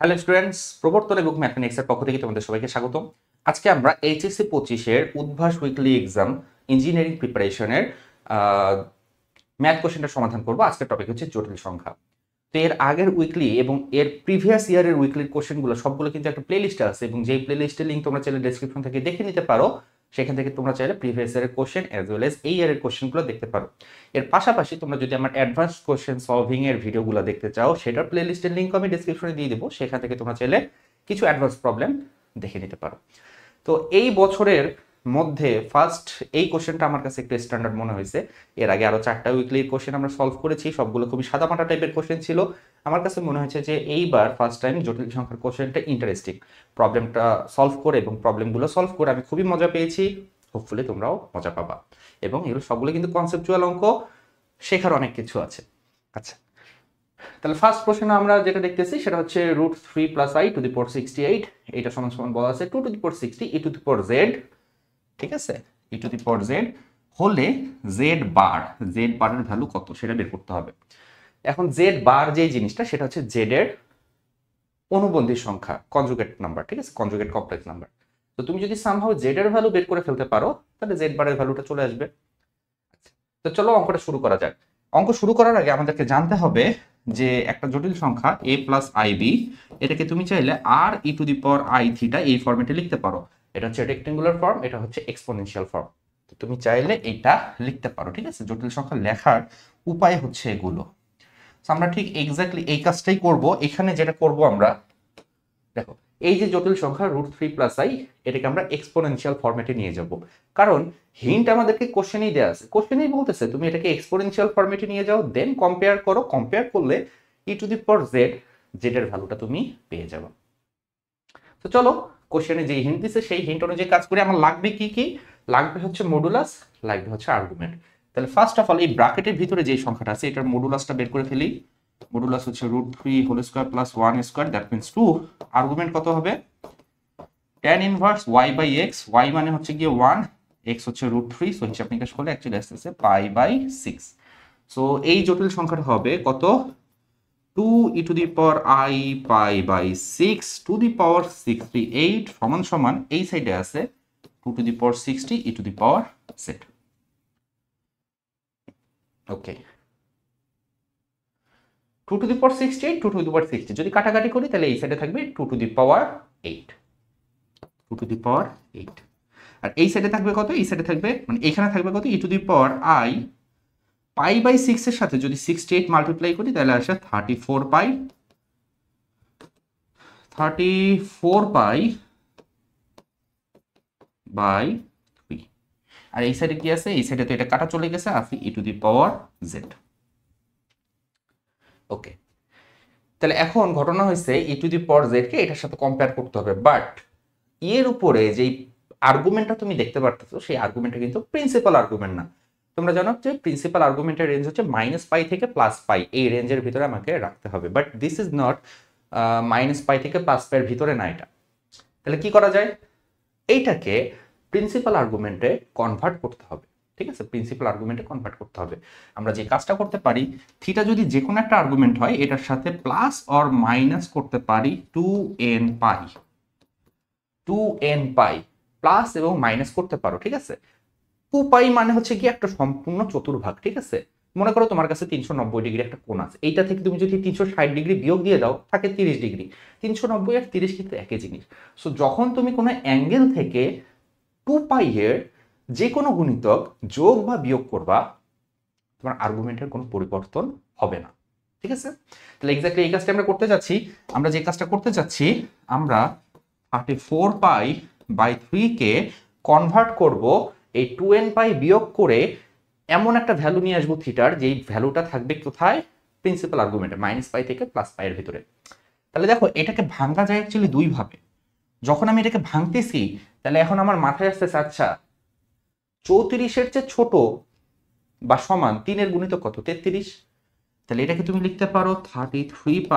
Hello students, প্রবর্তন এবং ম্যাথমেটিক্সের পক্ষ থেকে তোমাদের সবাইকে স্বাগতম। আজকে আমরা এইচএসসি 25-এর উদ্ভাস উইকলি এক্সাম ইঞ্জিনিয়ারিং প্রিপারেশনের ম্যাথ কোশ্চেনটা সমাধান করব। আজকের টপিক হচ্ছে জটিল সংখ্যা। তো এর আগের উইকলি এবং এর প্রিভিয়াস ইয়ারের উইকলির কোশ্চেনগুলো সবগুলো কিন্তু একটা প্লেলিস্টে আছে এবং যেই প্লেলিস্টের লিঙ্ক তোমরা চাইলে ডেসক্রিপশন থেকে দেখে নিতে পারো। সেখান থেকে তোমরা চাইলে প্রিভিয়াস ইয়ারের কোশ্চেন অ্যাজ ওয়েল এজ এই ইয়ারের কোশ্চেনগুলো দেখতে পারো। এর পাশাপাশি তোমরা যদি আমার অ্যাডভান্স কোশ্চেন সলভিং এর ভিডিওগুলো দেখতে চাও, সেটার প্লেলিস্টের লিঙ্ক আমি ডেসক্রিপশনে দিয়ে দেবো। সেখান থেকে তোমরা চাইলে কিছু অ্যাডভান্স প্রবলেম দেখে নিতে পারো। তো এই বছরের মধ্যে ফার্স্ট এই কোশ্চেনটা আমার কাছে একটু স্ট্যান্ডার্ড মনে হয়েছে। এর আগে আরো 4টা উইকলির কোশ্চেন আমরা সলভ করেছি, সবগুলো খুবই সাদামাটা টাইপের কোশ্চেন ছিল। আমার কাছে মনে হয়েছে যে এইবার ফার্স্ট টাইম জটিল সংখ্যার কোশ্চেনটা ইন্টারেস্টিং। প্রবলেমটা সলভ করে এবং প্রবলেমগুলো সলভ করে আমি খুবই মজা পেয়েছি। হোপফুলি তোমরাও মজা পাবা। এবং এগুলো সবগুলো কিন্তু কনসেপচুয়াল অঙ্ক, শেখার অনেক কিছু আছে। আচ্ছা, তাহলে ফার্স্ট প্রশ্ন আমরা যেটা দেখতেছি সেটা হচ্ছে √3 + i⁶ এটা সমান সমান বলা আছে 2⁶ e⁴z, ঠিক আছে, e⁴z হলে জেড বারের ভ্যালু কত সেটা বের করতে হবে। এখন জেড বার যে জিনিসটা সেটা হচ্ছে জেড এর অনুবন্ধী সংখ্যা, কনজুগেট নাম্বার, ঠিক আছে, কনজুগেট কমপ্লেক্স নাম্বার। তো তুমি যদি সামহাউ জেড এর ভ্যালু বের করে ফেলতে পারো তাহলে জেড বারের ভ্যালুটা চলে আসবে। তো চলো অঙ্কটা শুরু করা যাক। অঙ্ক শুরু করার আগে আমাদেরকে জানতে হবে যে একটা জটিল সংখ্যা a + ib, এটাকে তুমি চাইলে r e⁻i⁴ এই ফরম্যাটে লিখতে পারো। এটা হচ্ছে রেক্টেঙ্গুলার ফর্ম, এটা হচ্ছে এক্সপোনেনশিয়াল ফর্ম। তো তুমি চাইলে এটা লিখতে পারো, ঠিক আছে। জটিল সংখ্যা লেখার উপায় হচ্ছে এগুলো। আমরা ঠিক এক্স্যাক্টলি এই কাজটাই করব। এখানে যেটা করব আমরা, দেখো, এই যে জটিল সংখ্যা √3 + i, এটাকে আমরা এক্সপোনেনশিয়াল ফরম্যাটে নিয়ে যাব। কারণ হিন্ট আমাদেরকে কোশ্চেনেই দেওয়া আছে, কোশ্চেনেই বলতেছে তুমি এটাকে এক্সপোনেনশিয়াল ফরম্যাটে নিয়ে যাও, দেন কম্পেয়ার করো, কম্পেয়ার করলে e⁴z জেড এর ভ্যালুটা তুমি পেয়ে যাবে। তো চলো কোশ্চেনে যে হিন্ট দিছে সেই হিন্ট অনুযায়ী কাজ করে। আমার লাগবে কি কি? লাগবে হচ্ছে মডুলাস, লাগবে হচ্ছে আর্গুমেন্ট। তাহলে ফার্স্ট অফ অল এই ব্র্যাকেটের ভিতরে যে সংখ্যাটা আছে এটার মডুলাসটা বের করে ফেলি। মডুলাস হচ্ছে √3² + 1² দ্যাট মিন্স 2। আর্গুমেন্ট কত হবে? tan ইনভার্স y/x, y মানে হচ্ছে গিয়ে 1, x হচ্ছে √3, সো হিসাব নিকাশ করলে অ্যাকচুয়ালি আসছে π/6। সো এই জটিল সংখ্যাটা হবে কত? 2e⁻i π/6 সমান সমান এই সাইডে আছে 2⁻60 e⁻z। ওকে, 2⁻68 2⁻60 যদি কাটাকাটি করি তাহলে এই সাইডে থাকবে 2⁻8 2⁻8। আর এই সাইডে থাকবে কত? এই সাইডে থাকবে, মানে এখানে থাকবে কত? e⁻i π/6 এর সাথে যদি 68 মাল্টিপ্লাই করি তাহলে আসে 34π বাই 3। আর এই সাইডে কি আছে? এই সাইডে তো এটা কাটা চলে গেছে, আছে e⁻z। ওকে, তাহলে এখন ঘটনা হয়েছে e⁻z কে এটার সাথে কম্পেয়ার করতে হবে, বাট এর উপরে যেই আর্গুমেন্টটা তুমি দেখতে পারতেছো সেই আর্গুমেন্টটা কিন্তু প্রিন্সিপাল আর্গুমেন্ট না। তোমরা জানো যে প্রিন্সিপাল আর্গুমেন্টের রেঞ্জ হচ্ছে -π থেকে +π, এই রেঞ্জের ভিতরে আমাকে রাখতে হবে, বাট দিস ইজ নট -π থেকে +π এর ভিতরে না এটা। তাহলে কি করা যায়? এইটাকে প্রিন্সিপাল আর্গুমেন্টে কনভার্ট করতে হবে, ঠিক আছে, প্রিন্সিপাল আর্গুমেন্টে কনভার্ট করতে হবে। আমরা যে কাজটা করতে পারি, থিটা যদি যে কোনো একটা আর্গুমেন্ট হয় এটার সাথে প্লাস অর মাইনাস করতে পারি 2n π প্লাস এবং মাইনাস করতে পারো, ঠিক আছে। 2π মানে হচ্ছে কি একটা সম্পূর্ণ চতুর্ভাগ, ঠিক আছে। মনে করো তোমার কাছে 390 ডিগ্রি একটা কোণ আছে, এইটা থেকে তুমি যদি 360 ডিগ্রি বিয়োগ দিয়ে দাও থাকে 30 ডিগ্রি। 390 আর 30 কিন্তু একই জিনিস। সো যখন তুমি কোনো অ্যাঙ্গেল থেকে 2π এর যে কোনো গুণিতক যোগ বা বিয়োগ করবা, তোমার আর্গুমেন্টের কোনো পরিবর্তন হবে না, ঠিক আছে। তাহলে এক্স্যাক্টলি এই কাজটা আমরা করতে যাচ্ছি। আমরা যে কাজটা করতে যাচ্ছি, আমরা 34π/3 কে কনভার্ট করব এই 2nπ বিয়োগ করে এমন একটা ভ্যালু নিয়ে আসবো থিটার, যেই ভ্যালুটা থাকবে কোথায়? প্রিন্সিপাল আর্গুমেন্টে -π থেকে +π এর ভিতরে। তাহলে দেখো এটাকে ভাঙা যায় অ্যাকচুয়ালি দুই ভাবে। যখন আমি এটাকে ভাঙতেছি তাহলে এখন আমার মাথায় আসতেছে, আচ্ছা 34-এর চেয়ে ছোট বা সমান 3 এর গুণিতক কত? 33। তাহলে এটাকে তুমি লিখতে পারো 33π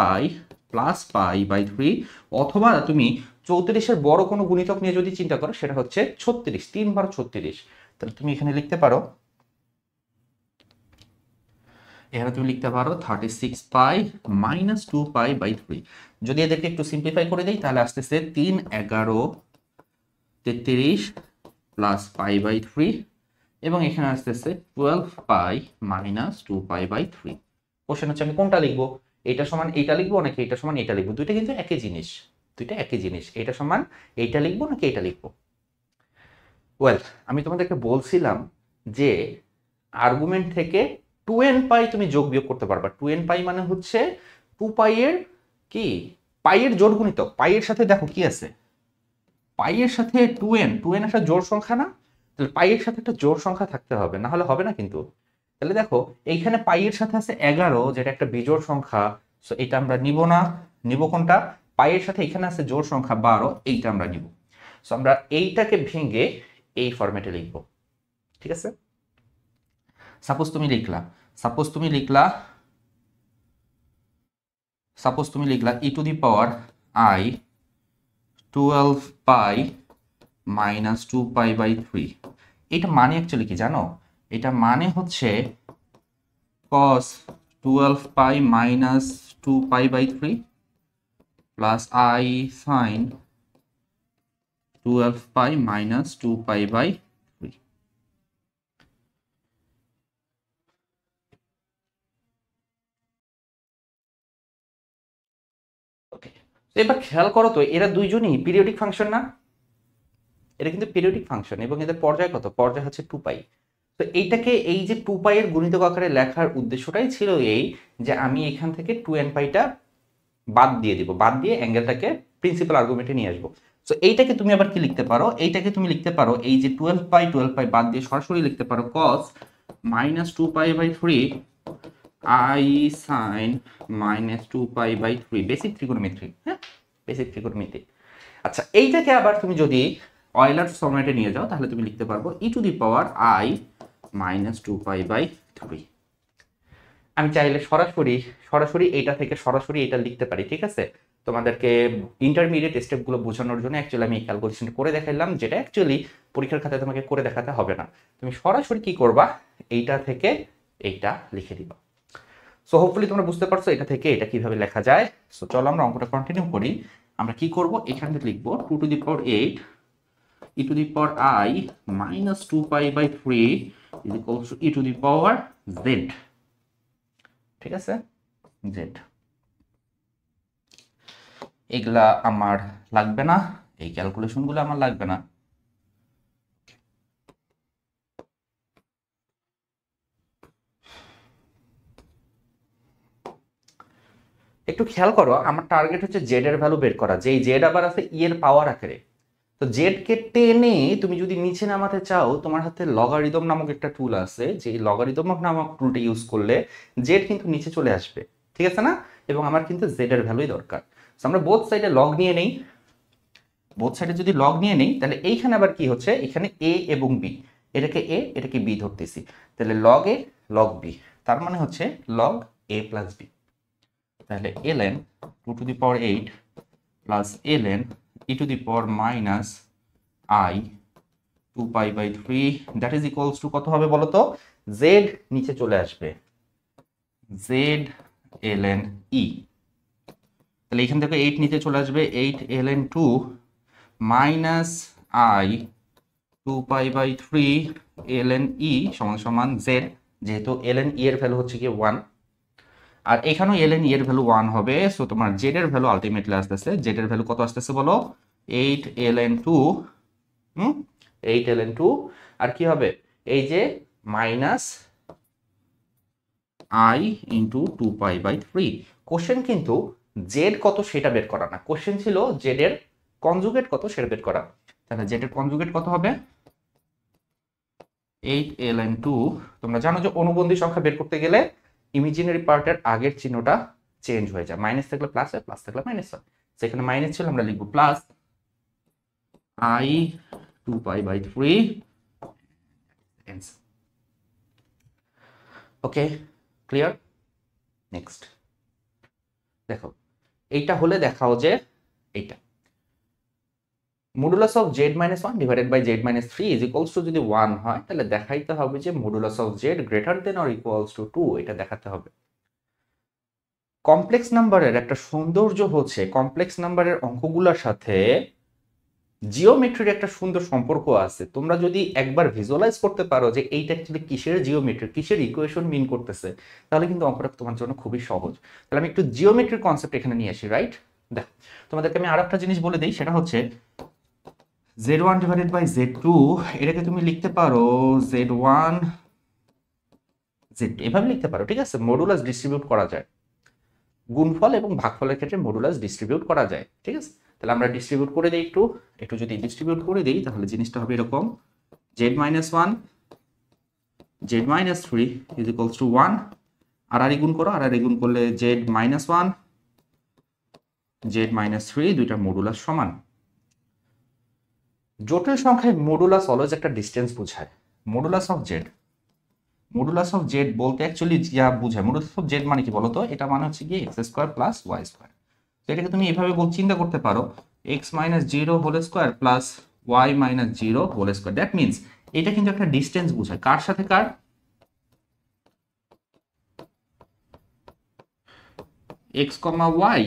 + π/3, অথবা তুমি 34-এর বড় কোনো গুণিতক নিয়ে যদি চিন্তা করো সেটা হচ্ছে 36, 3 বার 36। তাহলে তুমি এখানে লিখতে পারো এখানে তুমি লিখতে পারো 36 পাই মাইনাস 2 পাই বাই 3। যদি এদেরকে একটু সিম্পলিফাই করে দিই তাহলে আসতেছে 3 11 33 প্লাস পাই বাই 3 এবং এখানে আসতেছে 12 pi minus 2 pi by 3। Question হচ্ছে আমি কোনটা লিখবো, এইটা সমান এইটা লিখবো নাকি এইটা সমান এইটা লিখবো? দুইটা কিন্তু একই জিনিস, দুইটা একই জিনিস। এইটা সমান এইটা লিখবো নাকি এইটা লিখবো? ওয়েল, আমি তোমাদেরকে বলছিলাম যে আর্গুমেন্ট থেকে 2n পাই তুমি যোগ বিয়োগ করতে পারবা। 2n পাই মানে হচ্ছে 2 পাই এর কি, পাই এর জোড় গুণিতক। পাই এর সাথে দেখো কি আছে, পাই এর সাথে 2n একটা জোড় সংখ্যা না? তাহলে পাই এর সাথে একটা জোড় সংখ্যা থাকতে হবে, না হলে হবে না কিন্তু। তাহলে দেখো এইখানে পাই এর সাথে আছে 11, যেটা একটা বিজোড় সংখ্যা, সো এটা আমরা নিব না। নিব কোনটা? পাই এর সাথে এখানে আছে জোড় সংখ্যা 12, এইটা আমরা নিব। সো আমরা এইটাকে ভেঙে এই ফরম্যাটে লিখব, ঠিক আছে? সাপোজ তুমি লিখলা সাপোজ তুমি লিখলা সাপোজ তুমি লিখলা e to the power i 12 pi minus 2 pi by 3। এটা মানে অ্যাকচুয়ালি কি জানো? এটা মানে হচ্ছে cos 12 pi minus 2 pi by 3 plus i sin 12 pi minus 2 pi by 3। Okay, এবার খেয়াল করো তো, এরা দুইজনই পিরিয়ডিক ফাংশন না? এটা কিন্তু পিরিয়ডিক ফাংশন এবং এদের পর্যায় কত? পর্যায় হচ্ছে 2 পাই। তো এইটাকে এই যে 2 পাই এর গুণিতক আকারে লেখার উদ্দেশ্যটাই ছিল এই যে আমি এখান থেকে 2n পাইটা বাদ দিয়ে দিব, বাদ দিয়ে অ্যাঙ্গেলটাকে প্রিন্সিপাল আর্গুমেন্টে নিয়ে আসবো। সো এইটাকে তুমি আবার কি লিখতে পারো? এইটাকে তুমি লিখতে পারো এই যে 12 পাই বাদ দিয়ে সরাসরি লিখতে পারো cos minus 2 pi by 3 i sin minus 2 pi by 3। Basic trigonometry, হ্যাঁ, বেসিক ট্রিগোনোমেট্রি। আচ্ছা, এইটাকে আবার তুমি যদি অয়লার্স ফরম্যাটে নিয়ে যাও তাহলে তুমি লিখতে পারবো e to the power i minus 2 pi by 3। আমি চাইলে সরাসরি সরাসরি এইটা থেকে সরাসরি এটা লিখতে পারি, ঠিক আছে? তোমাদেরকে ইন্টারমিডিয়েট স্টেপগুলো বোঝানোর জন্য অ্যাকচুয়ালি আমি এই ক্যালকুলেশনটা করে দেখাইলাম, যেটা অ্যাকচুয়ালি পরীক্ষার খাতায় তোমাকে করে দেখাতে হবে না। তুমি সরাসরি কি করবা, এইটা থেকে এইটা লিখে দিবা। সো হোপফুলি তোমরা বুঝতে পারছো এটা থেকে এটা কিভাবে লেখা যায়। সো চলো আমরা অঙ্কটা কন্টিনিউ করি। আমরা কি করব, এখানে লিখবো 2 to the power 8 e to the power i minus 2 pi by 3 is equals to e to the power z, ঠিক আছে? z। এগুলা আমার লাগবে না, এই ক্যালকুলেশনগুলো আমার লাগবে না। একটু খেয়াল করো, আমার টার্গেট হচ্ছে জেড এর ভ্যালু বের করা, যেই জেড আবার আছে ই এর পাওয়ার আকারে। তো জেড কে টেনে তুমি যদি নিচে নামাতে চাও, তোমার হাতে লগারিদম নামক একটা টুল আছে, যে লগারিদম নামক টুলটা ইউজ করলে জেড কিন্তু নিচে চলে আসবে, ঠিক আছে না? এবং আমার কিন্তু জেড এর ভ্যালুই দরকার। তো আমরা বোথ সাইডে লগ নিয়ে নেই। বোথ সাইডে যদি লগ নিয়ে নেই তাহলে এইখানে আবার কি হচ্ছে, এখানে এ এবং বি, এটাকে এ এটাকে বি ধরতেছি, তাহলে লগ এ লগ বি, তার মানে হচ্ছে লগ এ প্লাস বি। তাহলে ln 2 to the power 8 plus ln e to the power minus i 2 pi by 3 that is equals to কত হবে বলো তো? z নিচে চলে আসবে, z ln e। তাহলে এখান থেকে 8 নিচে চলে আসবে, 8 ln 2 minus i 2 pi by 3 ln e সমান সমান z, যেহেতু ln e এর ভ্যালু হচ্ছে কি 1, আর এখানেও ln e এর ভ্যালু 1 হবে। সো তোমার z এর ভ্যালু আলটিমেটলি আসতেছে, z এর ভ্যালু কত আসতেছে বলো? 8 ln 2, 8 ln 2, আর কি হবে এই যে minus i into 2 pi by 3। Question কিন্তু z কত সেটা বের করা না, কোশ্চেন ছিল z এর কনজুগেট কত সেটা বের করা। তাহলে z এর কনজুগেট কত হবে? 8 ln 2। তোমরা জানো যে অনুবন্ধী সংখ্যা বের করতে গেলে ইমাজিনারি পার্টের আগের চিহ্নটা চেঞ্জ হয়ে যায়, মাইনাস থাকলে প্লাস হয়, প্লাস থাকলে মাইনাস হয়। সেখানে মাইনাস ছিল, আমরা লিখবো plus i 2 pi by 3। Okay, clear? Next দেখো, এইটা হলে দেখাও যে এইটা modulus of Z minus one divided by z minus three is equals to যদি 1 হয় তাহলে দেখাইতে হবে যে modulus of z greater than or equals to 2, এটা দেখাতে হবে। কমপ্লেক্স নাম্বারের একটা সৌন্দর্য হচ্ছে কমপ্লেক্স নাম্বারের অঙ্কগুলোর সাথে জিওমেট্রির একটা সুন্দর সম্পর্ক আছে। তোমরা যদি একবার ভিজুয়ালাইজ করতে পারো যে এইটা অ্যাকচুয়ালি কিসের জিওমেট্রি, কিসের ইকুয়েশন মিন করতেছে, তাহলে কিন্তু অঙ্কটা তোমার জন্য খুবই সহজ। তাহলে আমি একটু জিওমেট্রির কনসেপ্ট এখানে নিয়ে আসি, রাইট? দেখ, তোমাদেরকে আমি আরেকটা জিনিস বলে দিই, সেটা হচ্ছে z1 ডিভাইডেড বাই z2, এটাকে তুমি লিখতে পারো z1 z2 এভাবে লিখতে পারো, ঠিক আছে? মডুলাস ডিস্ট্রিবিউট করা যায়, গুণফল এবং ভাগফলের ক্ষেত্রে মডুলাস ডিস্ট্রিবিউট করা যায়, ঠিক আছে? তাহলে আমরা ডিস্ট্রিবিউট করে দিই, একটু যদি ডিস্ট্রিবিউট করে দিই তাহলে জিনিসটা হবে এরকম, z minus one z minus three is equals two 1, আর গুণ করো, আর গুণ করলে z minus one z minus three, দুইটার মডুলাস সমান। জটিল সংখ্যায় মডুলাস অলওয়েজ একটা ডিস্টেন্স বোঝায়। মডুলাস অফ জেড বলতে অ্যাকচুয়ালি যা বোঝায়, মডুলাস অফ জেড মানে কি বলতো? এটা মানে হচ্ছে কি x square plus y square. তো এটাকে তুমি এভাবে চিন্তা করতে পারো, x minus zero whole square plus y minus zero whole square. That means এটা কিন্তু একটা ডিস্টেন্স বোঝায়, কার সাথে কার? এক্স কমা ওয়াই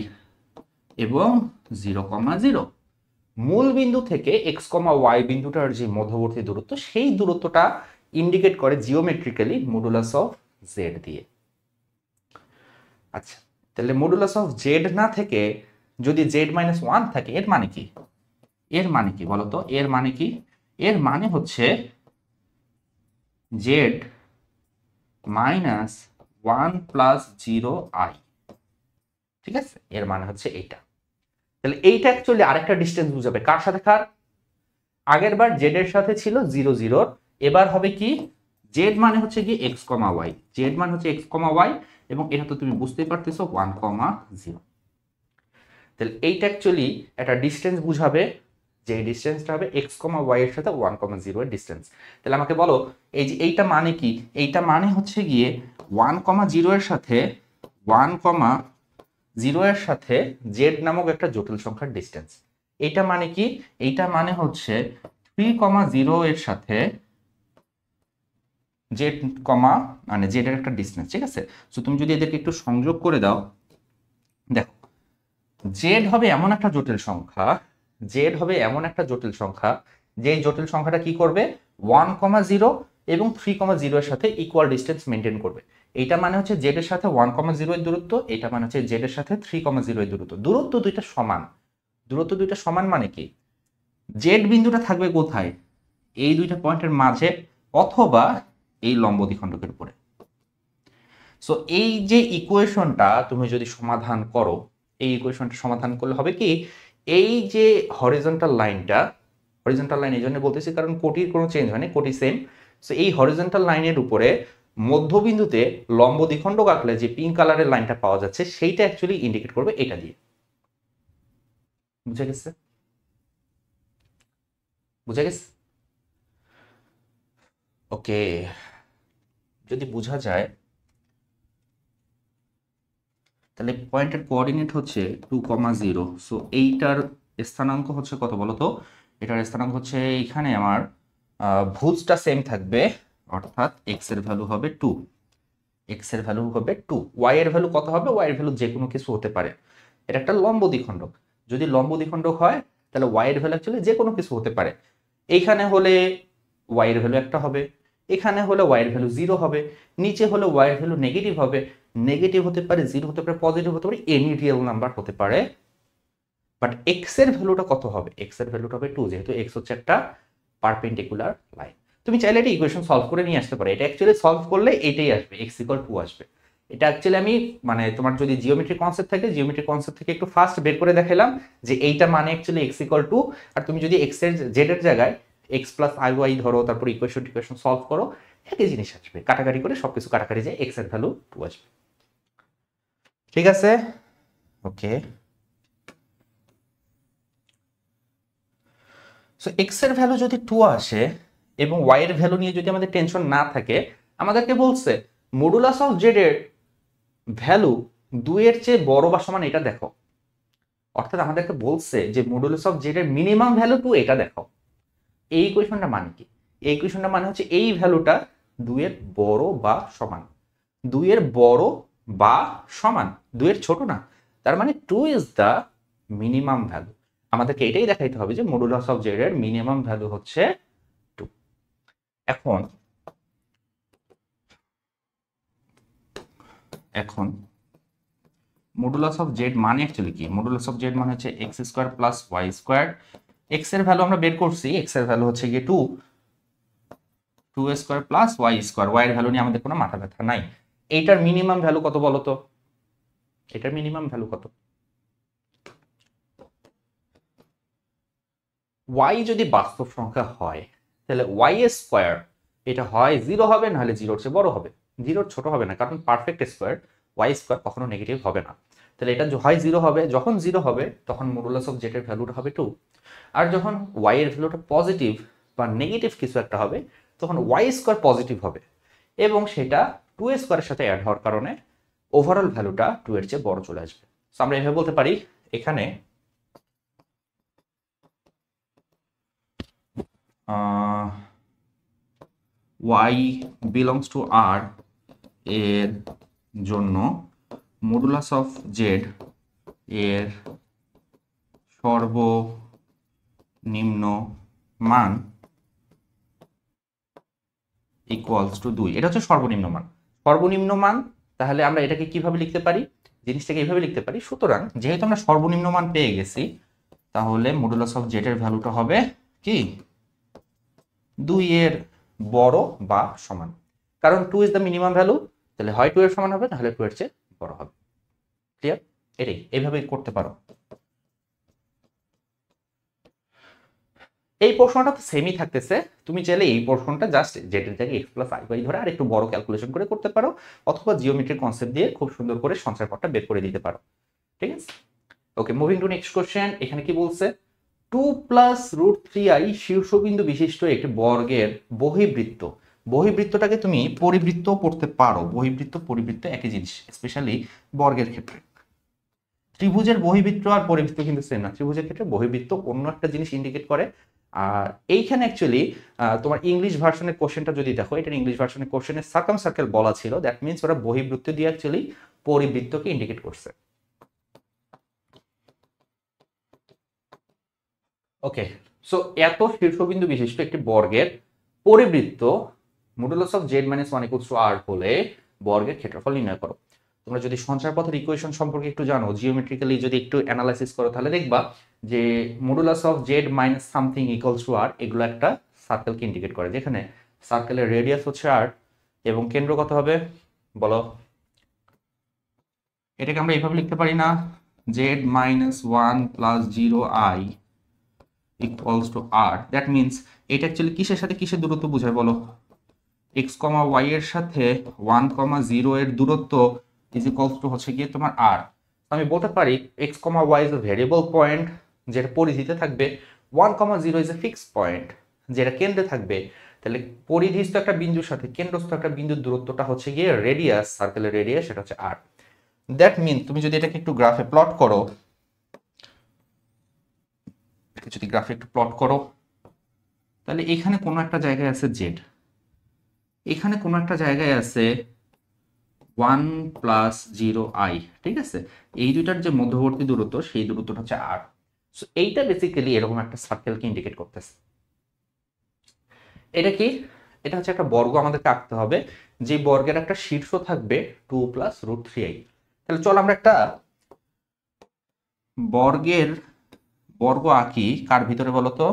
এবং 0,0। মূল বিন্দু থেকে এক্স কমা ওয়াই বিন্দুটার যে মধ্যবর্তী দূরত্ব, সেই দূরত্বটা ইন্ডিকেট করে জিওমেট্রিক্যালি মডুলাস অফ জেড দিয়ে। আচ্ছা, তাহলে মডুলাস অফ জেড না থেকে যদি জেড মাইনাস ওয়ান থাকে, এর মানে কি? এর মানে কি বলতো? এর মানে কি? এর মানে হচ্ছে Z minus one plus zero I, ঠিক আছে? এর মানে হচ্ছে এইটা। তাহলে এইটা অ্যাকচুয়ালি আরেকটা ডিস্টেন্স বুঝাবে, কার সাথে কার? আগের বার জেড এর সাথে ছিল 0 0, এবার হবে কি জেড মানে হচ্ছে কি এক্স কমা ওয়াই, জেড মানে হচ্ছে এক্স কমা ওয়াই, এবং এটা তো তুমি বুঝতেই পারতেছো 1,0। তাহলে এইটা অ্যাকচুয়ালি একটা ডিস্টেন্স বুঝাবে, যে ডিস্টেন্সটা হবে এক্স কমা ওয়াই এর সাথে 1,0 এর ডিস্টেন্স। তাহলে আমাকে বলো এই যে এইটা মানে কি? এইটা মানে হচ্ছে গিয়ে 1,0 এর সাথে 1,0 এর সাথে জেড নামক একটা জটিল সংখ্যার ডিস্টেন্স। এইটা মানে কি? এইটা মানে হচ্ছে 3,0 এর সাথে জেড মানে জেড এর একটা ডিস্টেন্স, ঠিক আছে? সো তুমি যদি এদেরকে একটু সংযোগ করে দাও, দেখো জেড হবে এমন একটা জটিল সংখ্যা, যে জটিল সংখ্যাটা কি করবে? 1,0 এবং 3,0 এর সাথে ইকুয়াল ডিস্টেন্স মেনটেন করবে। এইটা মানে হচ্ছে জেড এর সাথে 1,0 এর দূরত্ব, এটা মানে হচ্ছে জেড এর সাথে 3,0 এর দূরত্ব। দূরত্ব দুইটা সমান মানে কি? জেড বিন্দুটা থাকবে কোথায়? এই দুইটা পয়েন্টের মাঝে অথবা এই লম্ব দ্বিখণ্ডকের উপরে। সো এই যে ইকুয়েশনটা তুমি যদি সমাধান করো, এই ইকুয়েশনটা সমাধান করলে হবে কি, এই যে হরিজন্টাল লাইন এই জন্য বলতেছি কারণ কোটির কোনো চেঞ্জ হয়নি, কোটি সেম। সো এই হরিজন্টাল লাইনের উপরে মধ্যবিন্দুতে লম্ব দ্বিখণ্ডক আঁকলে যে পিঙ্ক কালারের লাইনটা পাওয়া যাচ্ছে, সেইটা অ্যাকচুয়ালি ইন্ডিকেট করবে এটা দিয়ে। বুঝে গেছে? ওকে, যদি বোঝা যায় তাহলে পয়েন্টের কোঅর্ডিনেট হচ্ছে 2,0। সো এইটার স্থানাঙ্ক হচ্ছে কত বলতো? এটার স্থানাঙ্ক হচ্ছে এখানে আমার ভুজটা সেম থাকবে, অর্থাৎ এক্স এর ভ্যালু হবে 2, ওয়াই এর ভ্যালু কত হবে? ওয়াই এর ভ্যালু যে কোনো কিছু হতে পারে। এটা একটা লম্ব দ্বিখণ্ডক, যদি লম্ব দ্বিখণ্ডক হয় তাহলে ওয়াই এর ভ্যালু অ্যাকচুয়ালি যে কোনো কিছু হতে পারে। এইখানে হলে ওয়াই এর ভ্যালু 1 হবে, এখানে হলে ওয়াই এর ভ্যালু 0 হবে, নিচে হলে ওয়াই এর ভ্যালু নেগেটিভ হবে। নেগেটিভ হতে পারে, 0 হতে পারে, পজিটিভ হতে পারে, এনি রিয়েল নাম্বার হতে পারে। বাট এক্স এর ভ্যালুটা কত হবে? এক্স এর ভ্যালুটা হবে 2, যেহেতু এক্স হচ্ছে একটা পারপেন্ডিকুলার লাইন। তুমি চাইলে এটা ইকুয়েশন সলভ করে নিয়ে আসতে পারো, এটা অ্যাকচুয়ালি সলভ করলে এটাই আসবে, এক্স ইকুয়াল 2 আসবে। এটা অ্যাকচুয়ালি আমি মানে তোমার যদি জিওমেট্রিক কনসেপ্ট থাকে, জিওমেট্রিক কনসেপ্ট থেকে একটু ফার্স্ট বের করে দেখালাম যে এইটা মানে অ্যাকচুয়ালি এক্স ইকুয়াল 2, আর তুমি যদি এক্স এর জেড এর জায়গায় এক্স প্লাস আই ওয়াই ধরো, তারপর ইকুয়েশন সলভ করো, একই জিনিস আসবে, কাটাকাটি করে সবকিছু কাটাকাটি যায়, এক্স এর ভ্যালু 2 আসবে। ঠিক আছে? ওকে, সো এক্স এর ভ্যালু যদি 2 আসে এবং ওয়াই এর ভ্যালু নিয়ে যদি আমাদের টেনশন না থাকে, আমাদেরকে বলছে মডুলাস অফ জেড এর ভ্যালু 2 এর চেয়ে বড় বা সমান এটা দেখো। অর্থাৎ আমাদেরকে বলছে যে মডুলাস অফ জেড এর মিনিমাম ভ্যালু টু এটা দেখাও। এই ইকুয়েশনটা মানে কি? এই ইকুয়েশনটা মানে হচ্ছে এই ভ্যালুটা 2 এর বড় বা সমান। 2 এর বড় বা সমান, 2 এর ছোট না। তার মানে 2 ইজ দ্য মিনিমাম ভ্যালু। আমাদেরকে এটাই দেখাইতে হবে যে মডুলাস অফ জেড এর মিনিমাম ভ্যালু হচ্ছে 2। এখন এখন মডুলাস অফ জেড মানে অ্যাকচুয়ালি কি? মডুলাস অফ জেড মানে হচ্ছে x square plus y square. X এর ভ্যালু আমরা বের করছি, এক্স এর ভ্যালু হচ্ছে গিয়ে 2 square plus y square. Y এর ভ্যালু নিয়ে আমাদের কোনো মাথা ব্যথা নাই। এইটার মিনিমাম ভ্যালু কত বলো তো? এটার মিনিমাম ভ্যালু কত? ওয়াই যদি বাস্তব সংখ্যা হয় তাহলে ওয়াই স্কোয়ার এটা হয় 0 হবে, নাহলে 0-র চেয়ে বড় হবে। 0-র ছোট হবে না, কারণ পারফেক্ট স্কোয়ার ওয়াই স্কোয়ার কখনো নেগেটিভ হবে না। তাহলে এটা হয় 0 হবে, যখন 0 হবে তখন মডুলাস অফ জেড এর ভ্যালুটা হবে 2। আর যখন ওয়াই এর ভ্যালুটা পজিটিভ বা নেগেটিভ কিছু একটা হবে তখন ওয়াই স্কোয়ার পজিটিভ হবে, এবং সেটা 2 স্কোয়ারের সাথে অ্যাড হওয়ার কারণে ওভারঅল ভ্যালুটা 2 এর চেয়ে বড় চলে আসবে। সো আমরা এভাবে বলতে পারি এখানে ওয়াই বিলংস টু আর এর জন্য মডুলাস অফ জেড এর সর্বনিম্ন মান ইকুয়ালস টু 2। এটা হচ্ছে সর্বনিম্ন মান। সর্বনিম্ন মান, তাহলে আমরা এটাকে কিভাবে লিখতে পারি? জিনিসটাকে এইভাবে লিখতে পারি। সুতরাং যেহেতু আমরা সর্বনিম্ন মান পেয়ে গেছি, তাহলে মডুলাস অফ জেড এর ভ্যালুটা হবে কি 2 এর বড় বা সমান। কারণ 2 ইজ দ্য মিনিমাম ভ্যালু, তাহলে হয় 2 এর সমান হবে, নাহলে 2 এর চেয়ে বড় হবে। ক্লিয়ার? এটাই, এইভাবে করতে পারো। এই প্রশ্নটা তো সেমই থাকতেছে। তুমি চাইলে এই প্রশ্নটা জাস্ট জেড এর জায়গায় এক্স প্লাস আই বাই ধরে আর একটু বড় ক্যালকুলেশন করে করতে পারো, অথবা জিওমেট্রিক কনসেপ্ট দিয়ে খুব সুন্দর করে সঞ্চয় পথটা বের করে দিতে পারো। ঠিক আছে? ওকে, মুভিং টু নেক্সট কোশ্চেন। এখানে কি বলছে? 2 প্লাস রুট 3i শীর্ষবিন্দু বিশিষ্ট একটি বর্গের বহিবৃত্ত। বহিবৃত্তটাকে তুমি পরিবৃত্ত পড়তে পারো। বহিবৃত্ত পরিবৃত্ত একই জিনিস, স্পেশালি বর্গের ক্ষেত্রে। ত্রিভুজের বহিবৃত্ত আর পরিবৃত্ত কিন্তু সেম না। ত্রিভুজের ক্ষেত্রে বহিবৃত্ত অন্য একটা জিনিস ইন্ডিকেট করে। আর এইখানে অ্যাকচুয়ালি তোমার ইংলিশ ভার্সনের কোশ্চেনটা যদি দেখো, এটার ইংলিশ ভার্সনের কোশ্চেনে সার্কাম সার্কেল বলা ছিল। দ্যাট মিনস ওরা বহিবৃত্ত দিয়ে অ্যাকচুয়ালি পরিবৃত্তকে ইন্ডিকেট করছে। ওকে, সো এত শীর্ষবিন্দু বিশিষ্ট একটি বর্গের পরিবৃত্ত modulus of Z minus 1 equals to R হলে বর্গের ক্ষেত্রফল নির্ণয় করো। তোমরা যদি সঞ্চার পথের ইকুয়েশন সম্পর্কে একটু জানো, জিওমেট্রিক্যালি যদি একটু অ্যানালাইসিস করো, তাহলে দেখবা যে modulus of Z minus something equals to R, এগুলো একটা সার্কেলকে ইন্ডিকেট করে, যেখানে সার্কেলের রেডিয়াস হচ্ছে আর এবং কেন্দ্র কত হবে বলো? এটাকে আমরা এইভাবে লিখতে পারি না, z minus 1 plus 0i equals to r. That means এটা অ্যাকচুয়ালি কিসের সাথে কিসের দূরত্ব বোঝায় বলো? এক্স কমা ওয়াই এর সাথে 1,0 এর দূরত্ব ইজ ইকুয়ালস টু হচ্ছে গিয়ে তোমার আর। আমি বলতে পারি x comma y is a variable point যেটা পরিধিতে থাকবে, 1,0 ইজ এ ফিক্সড পয়েন্ট যেটা কেন্দ্রে থাকবে। তাহলে পরিধিস্থ একটা বিন্দুর সাথে কেন্দ্রস্থ একটা বিন্দুর দূরত্বটা হচ্ছে গিয়ে রেডিয়াস, সার্কেলের রেডিয়াস, সেটা হচ্ছে আর। দ্যাট মিন তুমি যদি এটাকে একটু গ্রাফে প্লট করো, যদি গ্রাফে একটু প্লট করো, তাহলে এখানে কোনো একটা জায়গায় আছে জেড, এখানে কোনো একটা জায়গায় আছে 1 প্লাস 0i। ঠিক আছে? এই দুইটার যে মধ্যবর্তী দূরত্ব, সেই দূরত্বটা হচ্ছে আর। সো এইটা বেসিক্যালি এরকম একটা সার্কেলকে ইন্ডিকেট করতেছে। এটা কি? এটা হচ্ছে একটা বর্গ আমাদেরকে আঁকতে হবে, যে বর্গের একটা শীর্ষ থাকবে 2 প্লাস রুট 3i। তাহলে চল আমরা একটা বর্গ আঁকি। কার ভিতরে বলো তো?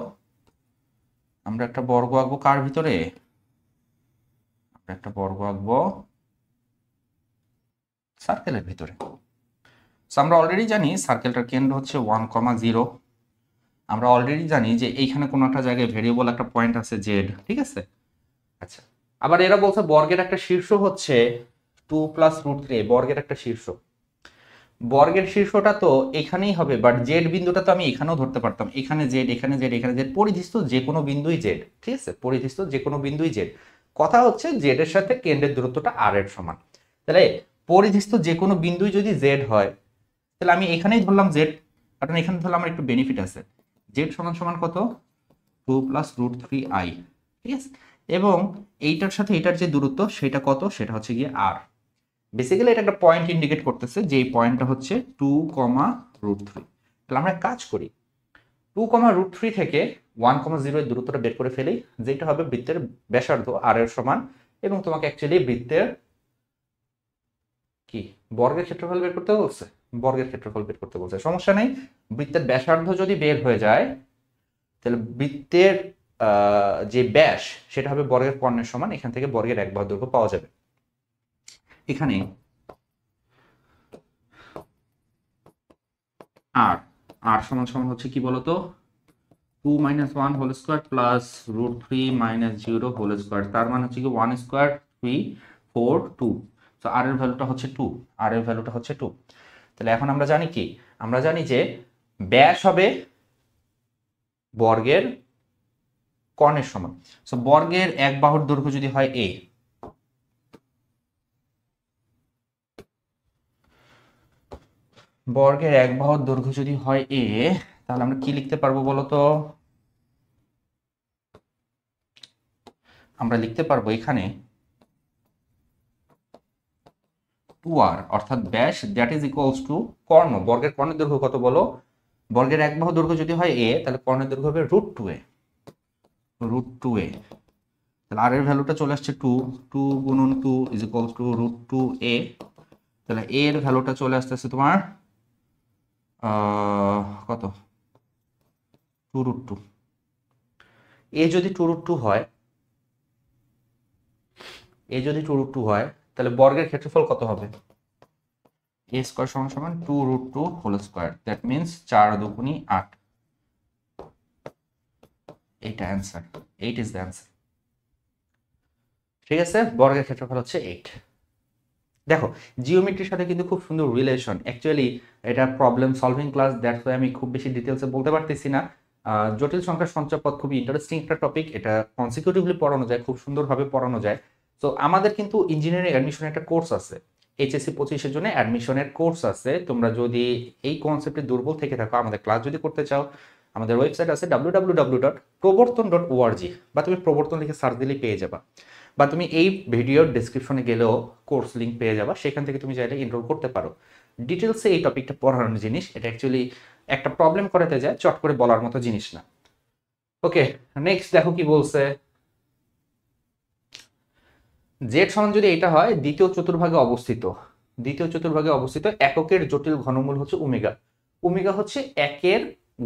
আমরা একটা বর্গ আঁকবো কার ভিতরে? আমরা একটা বর্গ আঁকবো সার্কেলের ভিতরে। আমরা অলরেডি জানি সার্কেলটার কেন্দ্র হচ্ছে 1,0। আমরা অলরেডি জানি যে এইখানে কোনো একটা জায়গায় ভেরিয়েবল একটা পয়েন্ট আছে জেড। ঠিক আছে? আচ্ছা, আবার এরা বলছে বর্গের একটা শীর্ষ হচ্ছে 2 প্লাস রুট 3। বর্গের একটা শীর্ষ, বর্গের শীর্ষটা তো এখানেই হবে, বাট জেড বিন্দুটা তো আমি এখানেও ধরতে পারতাম। এখানে জেড, এখানে জেড, এখানে জেড, পরিধিস্থ যে কোনো বিন্দুই জেড। ঠিক আছে? পরিধিস্থ যে কোনো বিন্দুই জেড। কথা হচ্ছে জেড এর সাথে কেন্দ্রের দূরত্বটা আর এর সমান। তাহলে পরিধিস্থ যে কোনো বিন্দুই যদি জেড হয়, তাহলে আমি এখানেই ধরলাম জেড, কারণ এখানে তাহলে আমার একটু বেনিফিট আছে। জেড সমান সমান কত 2 প্লাস রুট 3i, ঠিক আছে। এবং এইটার সাথে এটার যে দূরত্ব সেটা কত, সেটা হচ্ছে গিয়ে আর। বেসিক্যালি এটা একটা পয়েন্ট ইন্ডিকেট করতেছে, যে এই পয়েন্টটা হচ্ছে 2, রুট 3। তাহলে আমরা কাজ করি, 2, রুট 3 থেকে 1, 0 এর দূরত্বটা বের করে ফেলি, যেটা হবে বৃত্তের ব্যাসার্ধ আর এর সমান। এবং তোমাকে অ্যাকচুয়ালি বৃত্তের কি বর্গের ক্ষেত্রফল বের করতে বলছে, বর্গের ক্ষেত্রফল বের করতে বলছে, সমস্যা নেই। বৃত্তের ব্যাসার্ধ যদি বের হয়ে যায়, তাহলে বৃত্তের যে ব্যাস সেটা হবে বর্গের কর্ণের সমান। এখান থেকে বর্গের এক বাহুর দৈর্ঘ্য পাওয়া যাবে। এখানে আর আর সমান সমান হচ্ছে কি বলতো, 2 - 1 whole square plus root 3 - 0 whole square. তার মানে হচ্ছে কি 1 স্কোয়ার 3 4 2। তো আর এর ভ্যালুটা হচ্ছে 2, আর এর ভ্যালুটা হচ্ছে 2। তাহলে এখন আমরা জানি কি, আমরা জানি যে ব্যাস হবে বর্গের কর্ণের সমান। সো বর্গের এক বাহুর দৈর্ঘ্য যদি হয় a, বর্গের এক বাহুর দৈর্ঘ্য যদি হয় a, তাহলে আমরা কি লিখতে পারবো বলতো, আমরা লিখতে পারবো এখানে 2r, অর্থাৎ ব্যাস দ্যাট ইজ ইকুয়ালস টু কর্ণ। বর্গের কর্ণের দৈর্ঘ্য কত বলো, বর্গের এক বাহু দৈর্ঘ্য যদি হয় a, তাহলে কর্ণের দৈর্ঘ্য হবে রুট 2a, রুট 2a। তাহলে আর এর ভ্যালুটা চলে আসছে 2, 2 গুণন 2 is equals to root 2a। তাহলে a এর ভ্যালুটা চলে আসতেছে তোমার কত, 2 রুট 2। a যদি 2 রুট 2 হয়, a যদি 2 রুট 2 হয়, তাহলে বর্গের ক্ষেত্রফল কত হবে, a স্কয়ার সমান সমান 2 root 2 whole square. That means 4 দুগুণী 8। এইটা অ্যান্সার, 8 ইজ দ্য অ্যান্সার। ঠিক আছে, বর্গের ক্ষেত্রফল হচ্ছে 8। দেখো জিওমেট্রির সাথে কিন্তু খুব সুন্দর রিলেশন। অ্যাকচুয়ালি এটা problem solving class, that's why আমি খুব বেশি ডিটেলসে বলতে পারতেছি না। জটিল সংখ্যার সঞ্চয়পদ খুবই ইন্টারেস্টিং একটা টপিক, এটা কনসিকিউটিভলি পড়ানো যায়, খুব সুন্দরভাবে পড়ানো যায়। তো আমাদের কিন্তু ইঞ্জিনিয়ারিং অ্যাডমিশনের একটা কোর্স আছে, HSC 25-এর জন্য অ্যাডমিশনের কোর্স আছে। তোমরা যদি এই কনসেপ্টে দুর্বল থেকে থাকো, আমাদের ক্লাস যদি করতে চাও, আমাদের ওয়েবসাইট আছে www.proborton.org, বা তুমি প্রবর্তন লিখে সার্চ দিলেই পেয়ে যাবা, বা তুমি এই ভিডিওর ডেসক্রিপশনে গেলেও কোর্স লিঙ্ক পেয়ে যাবা, সেখান থেকে তুমি চাইলে এনরোল করতে পারো। ডিটেলসে এই টপিকটা পড়ানোর জিনিস, এটা অ্যাকচুয়ালি একটা প্রবলেম করাতে যায়, চট করে বলার মতো জিনিস না। ওকে, নেক্সট দেখো কি বলছে। জেড সমান যদি এটা হয়, দ্বিতীয় চতুর্ভাগে অবস্থিত, দ্বিতীয় চতুর্ভাগে অবস্থিত এককের জটিল ঘনমূল হচ্ছে ওমেগা। ওমেগা হচ্ছে একের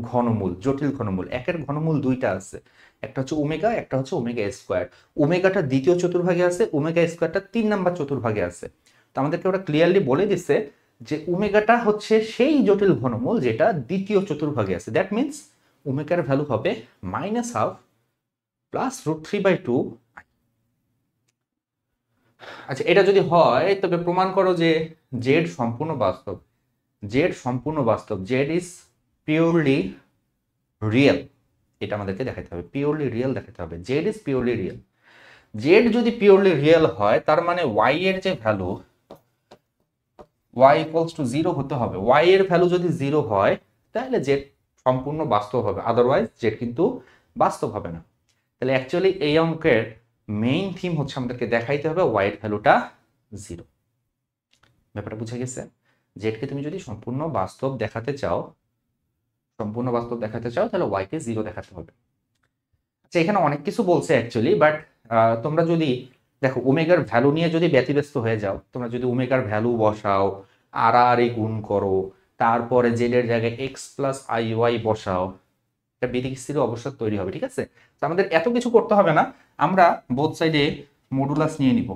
ঘনমূল, জটিল ঘনমূল। একের ঘনমূল দুইটা আছে, একটা হচ্ছে ওমেগা, একটা হচ্ছে ওমেগা স্কোয়ার। ওমেগাটা দ্বিতীয় চতুর্ভাগে আছে, ওমেগা স্কোয়ারটা 3 নাম্বার চতুর্ভাগে আছে। তো আমাদেরকে ওরা ক্লিয়ারলি বলে দিচ্ছে যে ওমেগাটা হচ্ছে সেই জটিল ঘনমূল যেটা দ্বিতীয় চতুর্ভাগে আছে। দ্যাট মিনস ওমেগার ভ্যালু হবে -12 প্লাস √3/2। আচ্ছা, এটা যদি হয় তবে প্রমাণ করো যে জেড সম্পূর্ণ বাস্তব, জেড সম্পূর্ণ বাস্তব, জেড ইজ পিওরলি রিয়েল। এটা আমাদেরকে দেখাতে হবে, পিওরলি রিয়েল দেখাতে হবে, Z is purely real. Z যদি পিওরলি রিয়েল হয়, তার মানে ওয়াই এর যে ভ্যালু, ওয়াই ইকুয়ালস টু 0 হতে হবে। ওয়াই এর ভ্যালু যদি 0 হয়, তাহলে জেড সম্পূর্ণ বাস্তব হবে, আদারওয়াইজ জেড কিন্তু বাস্তব হবে না। তাহলে অ্যাকচুয়ালি এই অঙ্কের মেইন থিম হচ্ছে আমাদেরকে দেখাইতে হবে ওয়াই এর ভ্যালুটা 0। ব্যাপারটা বুঝে গেছে? জেডকে তুমি যদি সম্পূর্ণ বাস্তব দেখাতে চাও, সম্পূর্ণ বাস্তব দেখাতে চাও, তাহলে ওয়াইকে 0 দেখাতে হবে। আচ্ছা, এখানে অনেক কিছু বলছে অ্যাকচুয়ালি, বাট তোমরা যদি দেখো ওমেগার ভ্যালু নিয়ে যদি ব্যতিব্যস্ত হয়ে যাও, তোমরা যদি ওমেগার ভ্যালু বসাও, আর গুণ করো, তারপরে জেড এর জায়গায় এক্স প্লাস আই ওয়াই বসাও, একটা বিদিক অবস্থা তৈরি হবে। ঠিক আছে, তো আমাদের এত কিছু করতে হবে না, আমরা বোথ সাইডে মডুলাস নিয়ে নিব।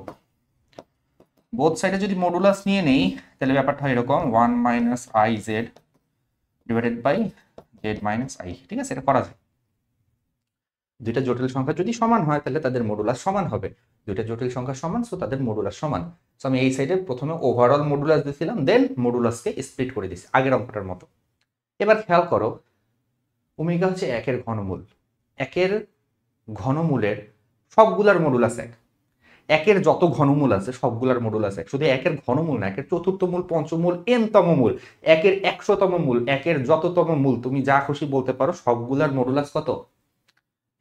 বোথ সাইডে যদি মডুলাস নিয়ে নেই, তাহলে ব্যাপারটা হয় এরকম 1 - i z divided by z - i। ঠিক আছে, এটা করা যায়। দুইটা জটিল সংখ্যা যদি সমান হয়, তাহলে তাদের মডুলাস সমান হবে। দুইটা জটিল সংখ্যা সমান, সো তাদের মডুলাস সমান। সো আমি এই সাইডে প্রথমে ওভারঅল মডুলাস দিয়েছিলাম, দেন মডুলাসকে স্প্লিট করে দিয়েছি আগের অঙ্কটার মতো। এবার খেয়াল করো, ওমেগা হচ্ছে একের ঘনমূল, একের ঘনমূলের সবগুলার মডুলাস 1। একের যত ঘনমূল আছে সবগুলার মডুলাস 1, শুধু একের ঘনমূল না, একের চতুর্থ মূল, পঞ্চমূল, এনতম মূল, একের 100তম মূল, একের যততম মূল তুমি যা খুশি বলতে পারো, সবগুলার মডুলাস কত?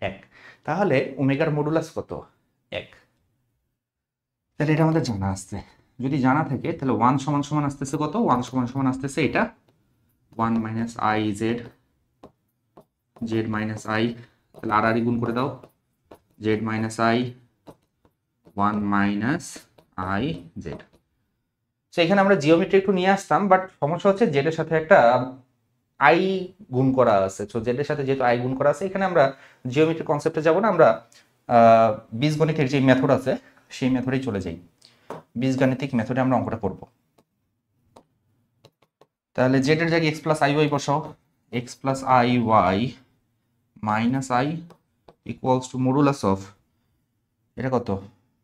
1। তাহলে ওমেগার মডুলাস কত? 1। তাহলে এটা আমাদের জানা আসছে। যদি জানা থাকে তাহলে 1 সমান সমান আসতেছে কত? 1 সমান সমান আসতেছে এটা 1 minus I Z, Z minus I, তাহলে আর গুণ করে দাও, Z minus I 1 minus I Z. তো এখানে আমরা জিওমেট্রি একটু নিয়ে আসতাম, বাট সমস্যা হচ্ছে জেড এর সাথে একটা আই গুণ করা আছে। তো জেড এর সাথে যেহেতু আই গুণ করা আছে, এখানে আমরা জিওমেট্রি কনসেপ্টে যাব না, আমরা বীজগণিতের যে মেথড আছে সেই মেথডেই চলে যাই। বীজগাণিতিক মেথডে আমরা অঙ্কটা করব। তাহলে জেড এর জায়গায় এক্স প্লাস আই ওয়াই বসাও, x plus i y minus i equals to modulus of, এটা কত?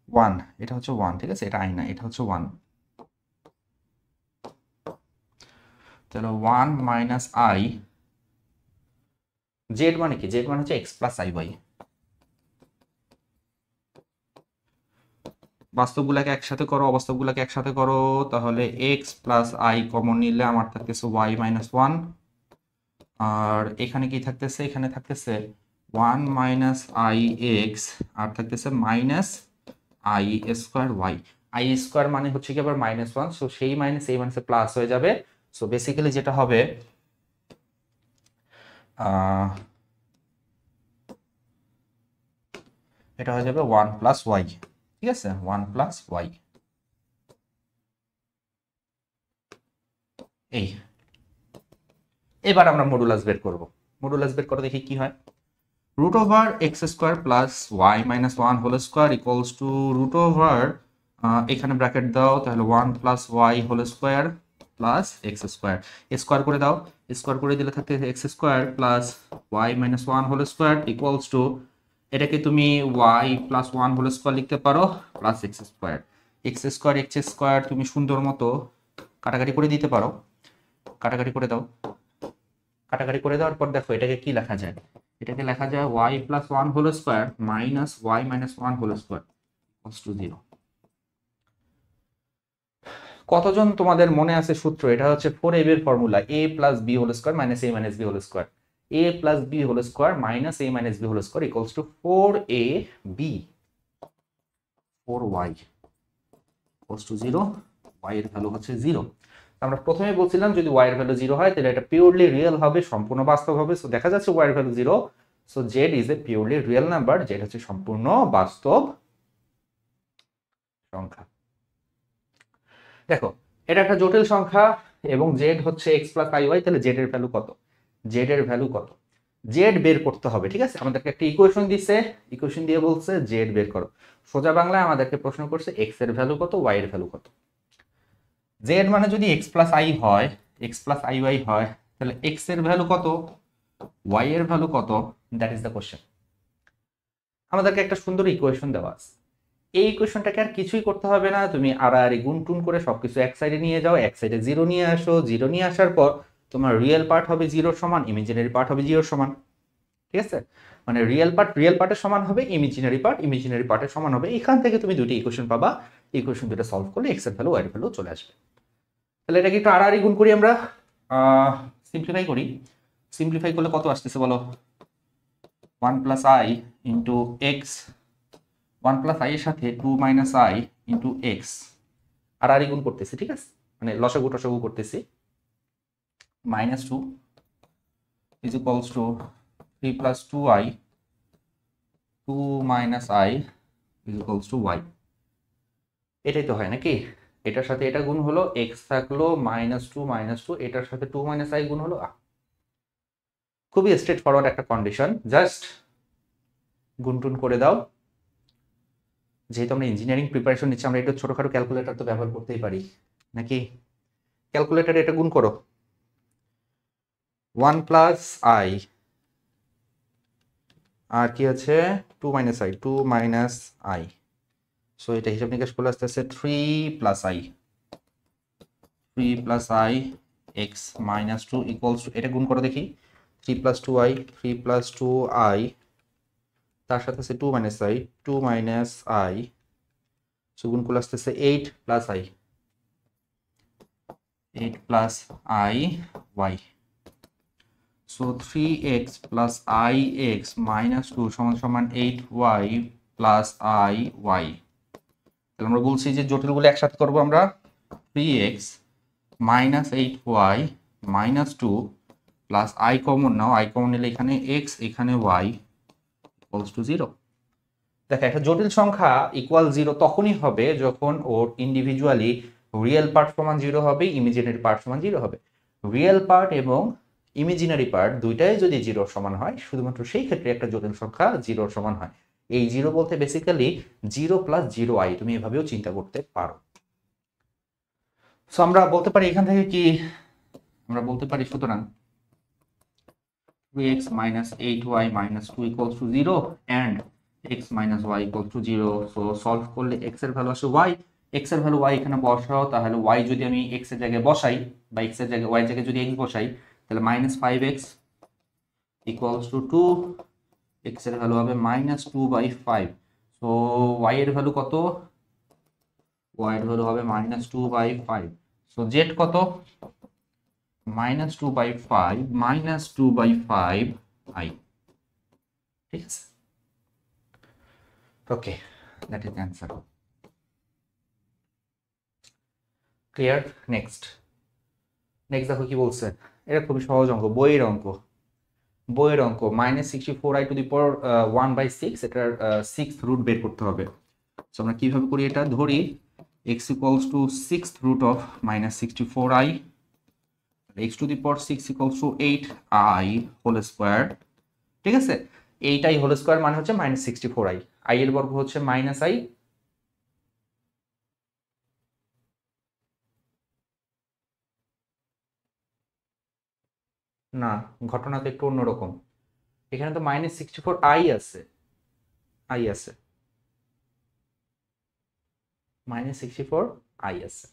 1, এটা হচ্ছে 1, ঠিক আছে, এটা আই না, এটা হচ্ছে 1। তাহলে 1 মাইনাস আই, জেড মানে কি? জেড মানে হচ্ছে এক্স প্লাস আই ওয়াই। বাস্তবগুলাকে একসাথে করো, অবাস্তবগুলাকে একসাথে করো, তাহলে এক্স প্লাস আই কমন নিলে আমার থাকতেছে ওয়াই মাইনাস 1, আর এখানে কি থাকতেছে? এখানে থাকতেছে 1 মাইনাস আই এক্স, আর থাকতেছে minus i square y. I square মানে হচ্ছে কি আবার -1, সো সেই মাইনাস এই মাইনাসে প্লাস হয়ে যাবে। সো বেসিক্যালি যেটা হবে এটা হয়ে যাবে 1 প্লাস ওয়াই, ঠিক আছে, 1 প্লাস ওয়াই। এই এবার আমরা মডুলাস বের করব। মডুলাস বের করে দেখি কি হয়। Root over x square plus y minus 1 whole square equals to root over, এখানে ব্র্যাকেট দাও, তাহলে 1 plus y whole square plus x square, square করে দাও, স্কোয়ার করে দিলে থাকতে x square plus y minus 1 whole square equals to, এটাকে তুমি ওয়াই প্লাস 1 হোল স্কোয়ার লিখতে পারো plus x square. X square তুমি সুন্দর মতো কাটাকাটি করে দিতে পারো, কাটাকাটি করে দাও, কাটাকাটি করে দেওয়ার পর দেখো এটাকে কি লেখা যায়? এটাকে লেখা যায় y plus 1 whole square minus y minus 1 whole square equals to 0। কতজন তোমাদের মনে আছে সূত্র? এটা হচ্ছে 4ab এর formula, a plus b whole square minus a minus b whole square, a plus b whole square minus a minus b whole square equals to 4ab 4y equals to 0, y এর value হচ্ছে 0। আমরা প্রথমে বলছিলাম যদি y এর value 0 হয় তাহলে এটা পিওরলি রিয়েল হবে, সম্পূর্ণ বাস্তব হবে। সো দেখা যাচ্ছে y এর value 0, so z is a purely real number, যেটা হচ্ছে সম্পূর্ণ বাস্তব সংখ্যা। দেখো এটা একটা জটিল সংখ্যা এবং z হচ্ছে x প্লাস iy, তাহলে z এর ভ্যালু কত? z এর ভ্যালু কত? z বের করতে হবে, ঠিক আছে। আমাদেরকে একটা ইকুয়েশন দিছে, ইকুয়েশন দিয়ে বলছে z বের করো। সোজা বাংলায় আমাদেরকে প্রশ্ন করছে x এর ভ্যালু কত, y এর ভ্যালু কত। z মানে যদি x প্লাস i হয়, x প্লাস iy হয়, তাহলে x এর ভ্যালু কত, y এর ভ্যালু কত, দ্যাট ইজ দ্য কোশ্চেন। আমাদেরকে একটা সুন্দর ইকুয়েশন দেওয়া আছে, এই ইকুয়েশনটাকে আর কিছুই করতে হবে না, তুমি আড়াআড়ি গুণ টুন করে সবকিছু এক সাইডে নিয়ে যাও, এক সাইডে 0 নিয়ে আসো, 0 নিয়ে আসার পর তোমার রিয়েল পার্ট হবে 0 সমান, ইমাজিনারি পার্ট হবে 0 সমান, ঠিক আছে। মানে রিয়েল পার্টের সমান হবে, ইমাজিনারি পার্টের সমান হবে। এখান থেকে তুমি দুটি ইকুয়েশন পাবা, ইকুয়েশন দুটো সলভ করলে x এর ভ্যালু y এর ভ্যালু চলে আসবে। তাহলে এটাকে একটু আড়াআড়ি গুণ করি আমরা, সিম্পলিফাই করি। সিম্পলিফাই করলে কত আসতেছে বলো? 1 plus I into x, 1 plus I এর সাথে 2 মাইনাস আই ইন্টু এক্স, আড়াআড়ি গুণ করতেছি, ঠিক আছে, মানে লসাগু টসাগু করতেছি। Minus 2 is equals two 3 plus 2i, 2 minus i is equals two y। এটাই তো হয় নাকি? এটার সাথে এটা গুণ হলো, x থাকলো -2, এটার সাথে 2 মাইনাস i গুণ হলো। খুবই স্ট্রেট ফরওয়ার্ড একটা কন্ডিশন, জাস্ট গুণটুন করে দাও। যেহেতু আমরা ইঞ্জিনিয়ারিং প্রিপারেশন নিচ্ছি, আমরা একটু ছোটখাটো ক্যালকুলেটর তো ব্যবহার করতেই পারি নাকি? ক্যালকুলেটরে এটা গুণ করো, 1 প্লাস i আর কি আছে 2 minus i, 2 minus i, so এটা হিসাব নিকাশ করলে আসতেছে 3 plus i, 3 plus i x minus 2 equals to, এটা গুণ করো দেখি, 3 প্লাস 2i, 3 প্লাস 2i, তার সাথে আছে 2 minus i, 2 minus i so গুণ করলে আসতেছে 8 plus i, 8 plus i y। So 3x plus ix minus 2 সমান সমান 8y প্লাস i y। তাহলে আমরা বলছি যে জটিলগুলো একসাথে করবো আমরা। 3x minus 8y minus 2 plus i common now, i common নিলে এখানে x এখানে y ইকুয়ালস টু 0। দেখো একটা জটিল সংখ্যা ইকুয়াল 0 তখনই হবে যখন ওর ইন্ডিভিজুয়ালি রিয়েল পার্ট সমান 0 হবে, ইমাজিনারি পার্ট সমান 0 হবে। রিয়েল পার্ট এবং ইমাজিনারি পার্ট দুইটাই যদি 0 সমান হয়, শুধুমাত্র সেই ক্ষেত্রে একটা জটিল সংখ্যা 0 সমান হয়। এই 0 বলতে বেসিক্যালি 0 প্লাস 0i, তুমি এভাবেও চিন্তা করতে পারো। সো আমরা বলতে পারি এখান থেকে কি আমরা বলতে পারি, সুতরাং 3x minus 8y minus 2 equals to 0 and x minus y equals to 0. So solve করলে x এর ভ্যালু আসে y, x এর ভ্যালু y এখানে বসাও, তাহলে y যদি আমি x এর জায়গায় বসাই বা x এর জায়গায় y এর জায়গায় যদি x বসাই, তাহলে minus 5x equals to 2, x এর ভ্যালু হবে মাইনাস 2/5। সো y এর ভ্যালু কত? y এর ভ্যালু হবে মাইনাস 2/5। সো z কত? Minus 2/5 minus 2/5i। ঠিক আছে, okay, that is answer. Clear? Next দেখো কি বলছে। এটা খুবই সহজ অঙ্ক, বইয়ের অঙ্ক। মাইনাস 64i টু দি পাওয়ার 1/6, এটার 6th রুট বের করতে হবে। সো আমরা কিভাবে করি এটা? ধরি x equals to 6th root of minus 64i, x to the power 6 equals to 8i whole square. ঠিক আছে, 8i হোল স্কোয়ার মানে হচ্ছে মাইনাস 64i, i এর বর্গ হচ্ছে মাইনাস i, না ঘটনা তো একটু অন্যরকম। এখানে তো মাইনাস 64i আছে, মাইনাস 64i আছে।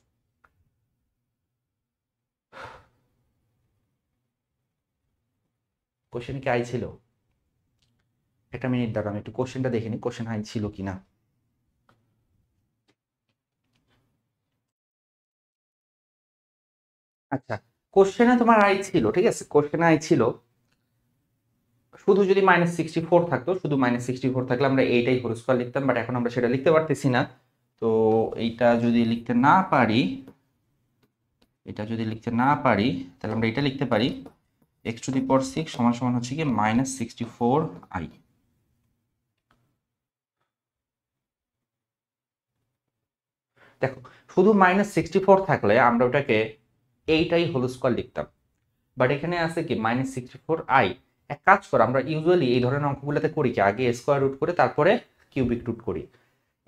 কোশ্চেন কি আই ছিল? একটা মিনিট দাঁড়া, আমি একটু কোশ্চেনটা দেখে নিই, কোশ্চেন আই ছিল কিনা। আচ্ছা, কোশ্চেনে তোমার আই ছিল, ঠিক আছে, কোশ্চেনে আই ছিল। শুধু যদি মাইনাস 64 থাকতো, শুধু মাইনাস 64 থাকলে আমরা এইটাই হোল স্কয়ার লিখতাম, বাট এখন আমরা সেটা লিখতে পারতেছি না। তো এইটা যদি লিখতে না পারি, তাহলে আমরা এটা লিখতে পারি x টু দি পাওয়ার 6 সমান সমান হচ্ছে কি মাইনাস 64i। দেখো শুধু মাইনাস 64 থাকলে আমরা ওটাকে এইটাই হোল স্কয়ার লিখতাম, বাট এখানে আছে কি মাইনাস 64i। এক কাজ করো, আমরা ইউজুয়ালি এই ধরনের অঙ্কগুলোতে করি কি আগে স্কয়ার রুট করে তারপরে কিউবিক রুট করি।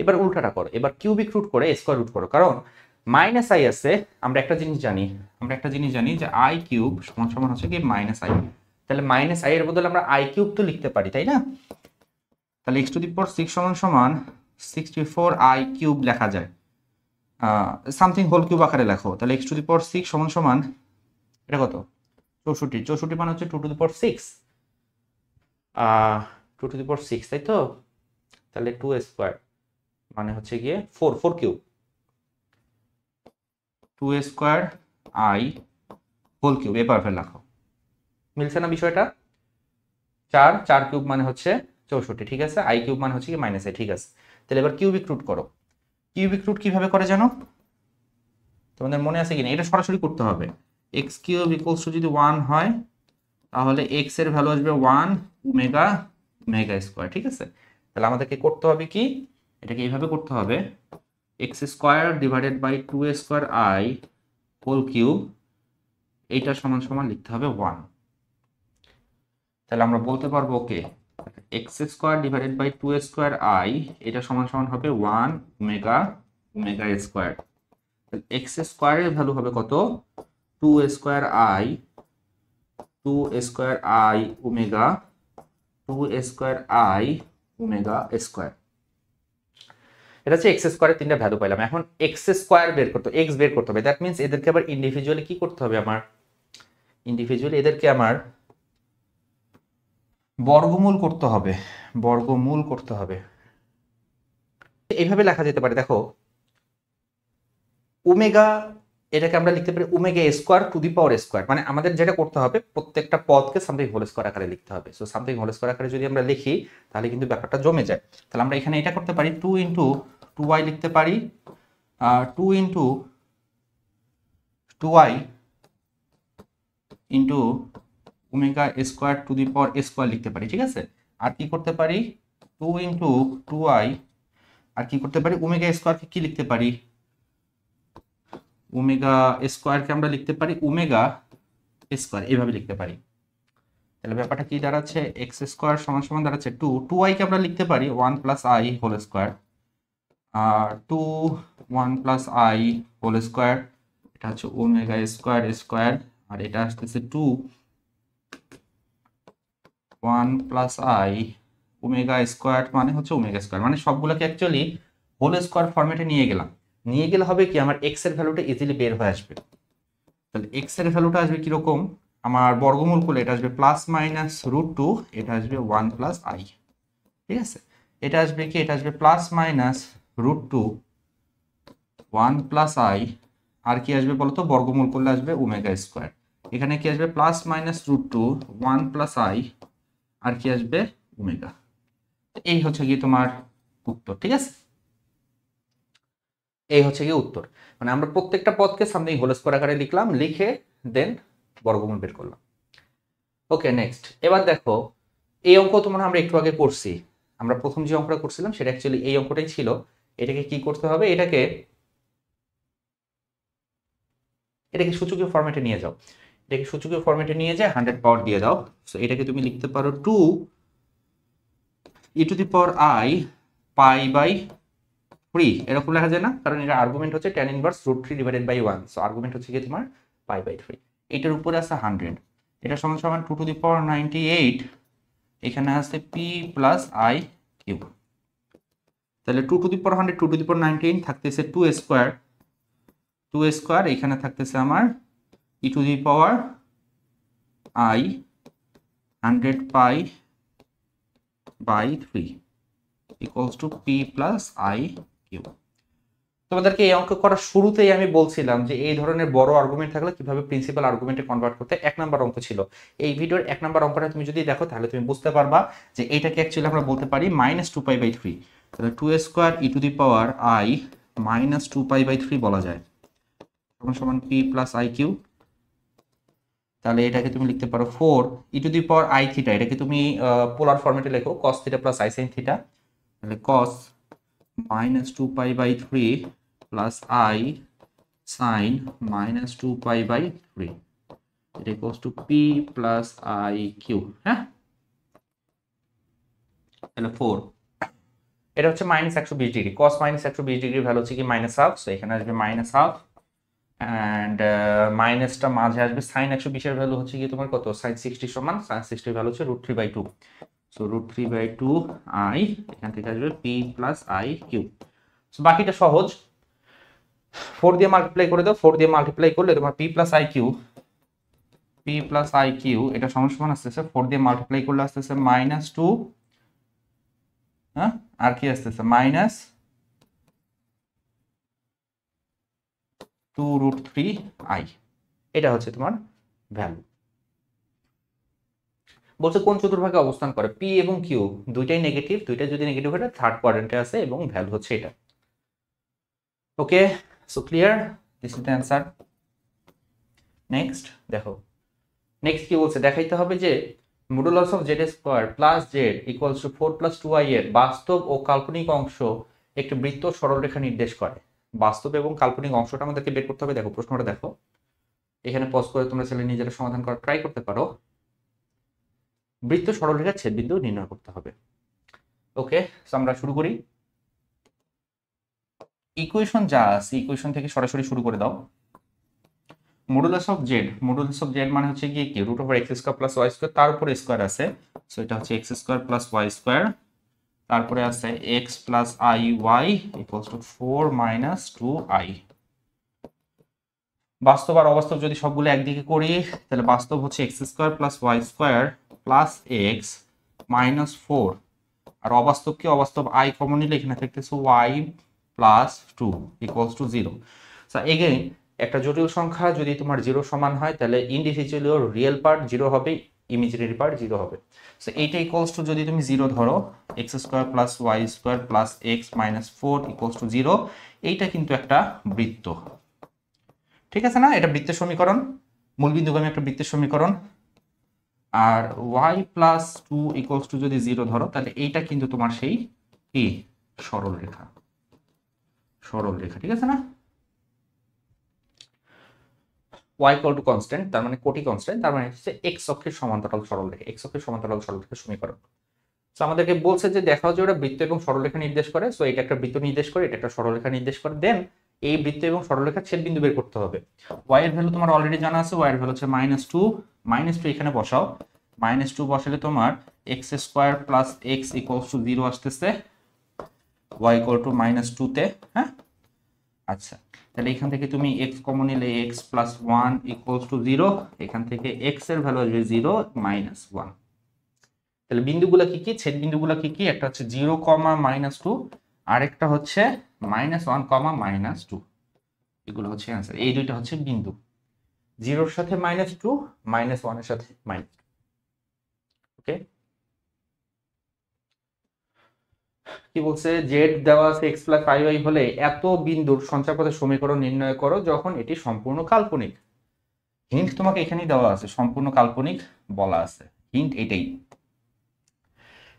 এবার উল্টাটা করো, এবার কিউবিক রুট করে স্কয়ার রুট করো, কারণ মাইনাস আই আছে। আমরা একটা জিনিস জানি যে আই কিউব সমান সমান হচ্ছে কি মাইনাস আই, তাহলে মাইনাস আই এর বদলে আমরা আই কিউব তো লিখতে পারি, তাই না? তাহলে x টু দি পাওয়ার 6 সমান সমান 64i কিউব লেখা যায়, সামথিং হোল কিউব আকারে লেখো। তাহলে x টু দি পাওয়ার 6 সমান সমান এটা কত? 64 মানে হচ্ছে 2 to the power 6, 2 to the power 6, তাই তো? তাহলে 2 স্কয়ার মানে হচ্ছে গিয়ে 4 cube, 2 square i whole cube, এবার ফের লেখো। মিলছে না বিষয়টা? 4 কিউব মানে হচ্ছে 64, ঠিক আছে, i কিউব মানে হচ্ছে কি মাইনাস আই, ঠিক আছে। তাহলে এবার কিউবিক রুট করো। কিউবিক রুট কিভাবে করে জানো? তোমাদের মনে আছে কিনা? এটা সরাসরি করতে হবে। x কিউব ইকুয়ালস টু যদি 1 হয়, তাহলে x এর ভ্যালু আসবে 1 ওমেগা স্কয়ার, ঠিক আছে। তাহলে আমাদেরকে করতে হবে কি, এটাকে এইভাবে করতে হবে, x square divided by 2 square i whole cube, এইটা সমান সমান লিখতে হবে 1। তাহলে আমরা বলতে পারবো okay x square divided by 2 square i, এটা সমান সমান হবে 1 ওমেগা স্কয়ার। তাহলে x স্কয়ারের ভ্যালু হবে কত? 2 square i omega 2 square i omega square. এটা হচ্ছে এক্স স্কয়ারের তিনটা ভ্যালু পাইলাম। এখন এক্স স্কয়ার বের করতে, এক্স বের করতে হবে, দ্যাট মিন্স এদেরকে আবার ইন্ডিভিজুয়ালি কি করতে হবে? আমার ইন্ডিভিজুয়ালি এদেরকে আমার বর্গমূল করতে হবে, এইভাবে লেখা যেতে পারে। দেখো ওমেগা এটাকে আমরা লিখতে পারি omega square two the power square, মানে আমাদের যেটা করতে হবে প্রত্যেকটা পদকে সামথিং হোল স্কোয়ার আকারে লিখতে হবে। সো সামথিং হোল স্কোয়ার আকারে যদি আমরা লিখি তাহলে কিন্তু ব্যাপারটা জমে যায়। তাহলে আমরা এখানে এটা করতে পারি 2 ইন্টু 2y লিখতে পারি, 2 into 2y into omega square two the power square লিখতে পারি, ঠিক আছে। আর কি করতে পারি 2 ইন্টু 2y, আর কি করতে পারি ওমেগা স্কোয়ারকে কি লিখতে পারি, ওমেগা স্কোয়ারকে আমরা লিখতে পারি ওমেগা স্কোয়ার, এইভাবে লিখতে পারি। তাহলে ব্যাপারটা কি দাঁড়াচ্ছে, এক্স স্কোয়ার সমান সমান দাঁড়াচ্ছে 2, 2y কে আমরা লিখতে পারি 1 প্লাস আই হোল স্কোয়ার, আর 1 প্লাস আই হোল স্কোয়ার, এটা হচ্ছে ওমেগা স্কোয়ার স্কোয়ার, আর এটা আসতেছে 1 প্লাস আই ওমেগা স্কোয়ার মানে হচ্ছে ওমেগা স্কোয়ার, মানে সবগুলোকে অ্যাকচুয়ালি হোল স্কোয়ার ফরম্যাটে নিয়ে গেলাম। নিয়ে গেলে হবে কি আমার এক্স এর ভ্যালুটা ইজিলি বের হয়ে আসবে। তাহলে এক্স এর ভ্যালুটা আসবে কিরকম, আমার বর্গমূল করলে এটা আসবে প্লাস মাইনাস √2, এটা আসবে 1 প্লাস আই, ঠিক আছে। এটা আসবে কি, এটা আসবে প্লাস মাইনাস √2 1 প্লাস আই, আর কি আসবে বলতো, বর্গমূল করলে আসবে ওমেগা স্কোয়ার। এখানে কি আসবে প্লাস মাইনাস √2 1 প্লাস আই, আর কি আসবে ওমেগা। এই হচ্ছে কি তোমার উত্তর, ঠিক আছে। এই হচ্ছে কি উত্তর, মানে আমরা প্রত্যেকটা পদকে সামথিং হোল স্কোয়ার আকারে লিখলাম, লিখে দেন বর্গমূল বের করলাম। ওকে নেক্সট, এবার দেখো এই অঙ্ক তো মনে হয় আমরা একটু আগে করছি। আমরা প্রথম যে অঙ্কটা করছিলাম সেটা অ্যাকচুয়ালি এই অঙ্কটাই ছিল। এটাকে কি করতে হবে, এটাকে সূচকীয় ফরম্যাটে নিয়ে যাও। এটাকে সূচকীয় ফরম্যাটে নিয়ে যায় 100 পাওয়ার দিয়ে দাও। সো এটাকে তুমি লিখতে পারো 2 e to the power i pi by 3, এরকম লেখা যায় না, কারণ এটা আর্গুমেন্ট হচ্ছে tan inverse √3 divided by 1। So argument হচ্ছে কি তোমার পাই বাই 3, এটার উপরে আছে 100, এটা সমান সমান 2 টু দি পাওয়ার 98, এখানে আছে p প্লাস আই কিউব। তাহলে 2 to the power 100 2 to the পাওয়ার 19 থাকতেছে 2 স্কোয়ার, এখানে থাকতেছে আমার e to the power i 100 pi by 3 equals to p plus i cube. তোমাদেরকে এই অঙ্ক করার শুরুতেই আমি বলছিলাম যে এই ধরনের বড় আর্গুমেন্ট থাকলে কিভাবে প্রিন্সিপাল আর্গুমেন্টে কনভার্ট করতে, 1 নাম্বার অঙ্ক ছিল। এই ভিডিওর 1 নাম্বার অঙ্কটা তুমি যদি দেখো তাহলে তুমি বুঝতে পারবা যে এটাকে অ্যাকচুয়ালি আমরা বলতে পারি -2π/3। তাহলে 2 square e to the power i -2π/3 বলা যায়, সমান সমান p প্লাস আই কিউব। তাহলে এটাকে তুমি লিখতে পারো 4 e to the power i theta, এটাকে তুমি পোলার ফরম্যাটে লেখো cos theta plus i sin theta. তাহলে cos -2π/3 প্লাস আই sin -2π/3, এটা equals to p plus i cube. হ্যাঁ, তাহলে 4, এটা হচ্ছে -120 ডিগ্রি, cos -120 ডিগ্রি ভ্যালু হচ্ছে কি -হাফ, সো এখানে আসবে -হাফ, অ্যান্ড মাইনাসটা মাঝে আসবে। sin 120 এর ভ্যালু হচ্ছে কি তোমার কত, sin 60 সমান sin 60 এর ভ্যালু হচ্ছে √3/2, সো √3/2 আই, এখান থেকে আসবে p plus i cube. So বাকিটা সহজ, 4 দিয়ে মাল্টিপ্লাই করে দাও, 4 দিয়ে মাল্টিপ্লাই করলে তোমার p প্লাস আই কিউ, এটা সমান সমান আসতেছে 4 দিয়ে মাল্টিপ্লাই করলে আসতেছে -2, হ্যাঁ, আর কি আসতেছে -2√3i, এটা হচ্ছে তোমার ভ্যালু। বলছে কোন চতুর্ভাগে অবস্থান করে, p এবং q দুইটাই নেগেটিভ, দুইটা যদি নেগেটিভ হয় থার্ড কোয়াড্রেন্টে আছে এবং ভ্যালু হচ্ছে এটা। Okay, so clear, this is the answer. Next দেখো, নেক্সট কি বলছে, দেখাইতে হবে যে modulus of Z square plus Z equals to 4 + 2i এর বাস্তব ও কাল্পনিক অংশ একটি বৃত্ত সরলরেখা নির্দেশ করে। বাস্তব এবং কাল্পনিক অংশটা আমাদেরকে বের করতে হবে। দেখো প্রশ্নটা দেখো, এখানে পজ করে তোমরা ছেলে নিজেরা সমাধান করার ট্রাই করতে পারো। বৃত্ত সরলরেখার ছেদবিন্দু নির্ণয় করতে হবে। ওকে, সো আমরা শুরু করি। ইকুয়েশন যা আছে ইকুয়েশন থেকে সরাসরি শুরু করে দাও। মডুলাস অফ জেড মানে হচ্ছে গিয়ে কি √(x² + y², তার উপরে স্কয়ার আছে, সো এটা হচ্ছে x² + y², তারপরে আছে x + iy = 4 - 2i। বাস্তব আর অবাস্তব যদি সবগুলো একদিকে করি তাহলে বাস্তব হচ্ছে x² + y² + x - 4, আর অবাস্তবকে অবাস্তব i কমন নিলে এখানে থাকতেছে y + 2 = 0। এগেইন একটা জটিল সংখ্যা যদি তোমার 0 সমান হয় তাহলে ইন্ডিভিজুয়ালি ওর রিয়েল পার্ট 0 হবে, ইমাজিনারি পার্ট 0 হবে। সো এইটা ইকুয়ালস টু যদি তুমি 0 ধরো x square plus y square plus x minus 4 equals to 0, এইটা কিন্তু একটা বৃত্ত, ঠিক আছে না? এটা বৃত্তের সমীকরণ, মূলবিন্দুগামী একটা বৃত্তের সমীকরণ। আর y প্লাস 2 ইকুয়ালস টু যদি 0 ধরো তাহলে এইটা কিন্তু তোমার সেই কি সরল রেখা, সরল রেখা, ঠিক আছে না? y ইকুয়াল টু কনস্ট্যান্ট, তার মানে কোটি কনস্ট্যান্ট, তার মানে হচ্ছে x অক্ষের সমান্তরাল সরলরেখা, x অক্ষের সমান্তরাল সরলরেখার সমীকরণ। তো আমাদেরকে বলছে যে দেখাও যে ওটা বৃত্ত এবং সরলরেখা নির্দেশ করে। সো এটা একটা বৃত্ত নির্দেশ করে, এটা একটা সরলরেখা নির্দেশ করে। দেন এই বৃত্ত এবং সরলরেখার ছেদবিন্দু বের করতে হবে। y এর ভ্যালু তোমার অলরেডি জানা আছে, y এর ভ্যালু হচ্ছে -2, -2 এখানে বসাও। -2 বসালে তোমার x square plus x equals to 0 আসতেছে, y ইকুয়াল টু -2 তে। হ্যাঁ, আচ্ছা, তাহলে এখান থেকে তুমি x কমন নিলে x প্লাস 1 ইকুয়ালস টু 0, এখান থেকে x এর ভ্যালু আসবে 0 -1। তাহলে বিন্দুগুলো কি কি, ছেদ বিন্দুগুলো কি কি? একটা হচ্ছে 0, -2, আর একটা হচ্ছে -1, -2। এগুলো হচ্ছে অ্যান্সার। এই দুইটা হচ্ছে বিন্দু, 0 এর সাথে -2, -1 এর সাথে -2। ওকে, কি বলছে? জেড দেওয়া আছে x প্লাস 5y হলে এত বিন্দুর সঞ্চারপথের সমীকরণ নির্ণয় করো যখন এটি সম্পূর্ণ কাল্পনিক। হিন্ট তোমাকে এখানেই দেওয়া আছে, সম্পূর্ণ কাল্পনিক বলা আছে, হিন্ট এটাই।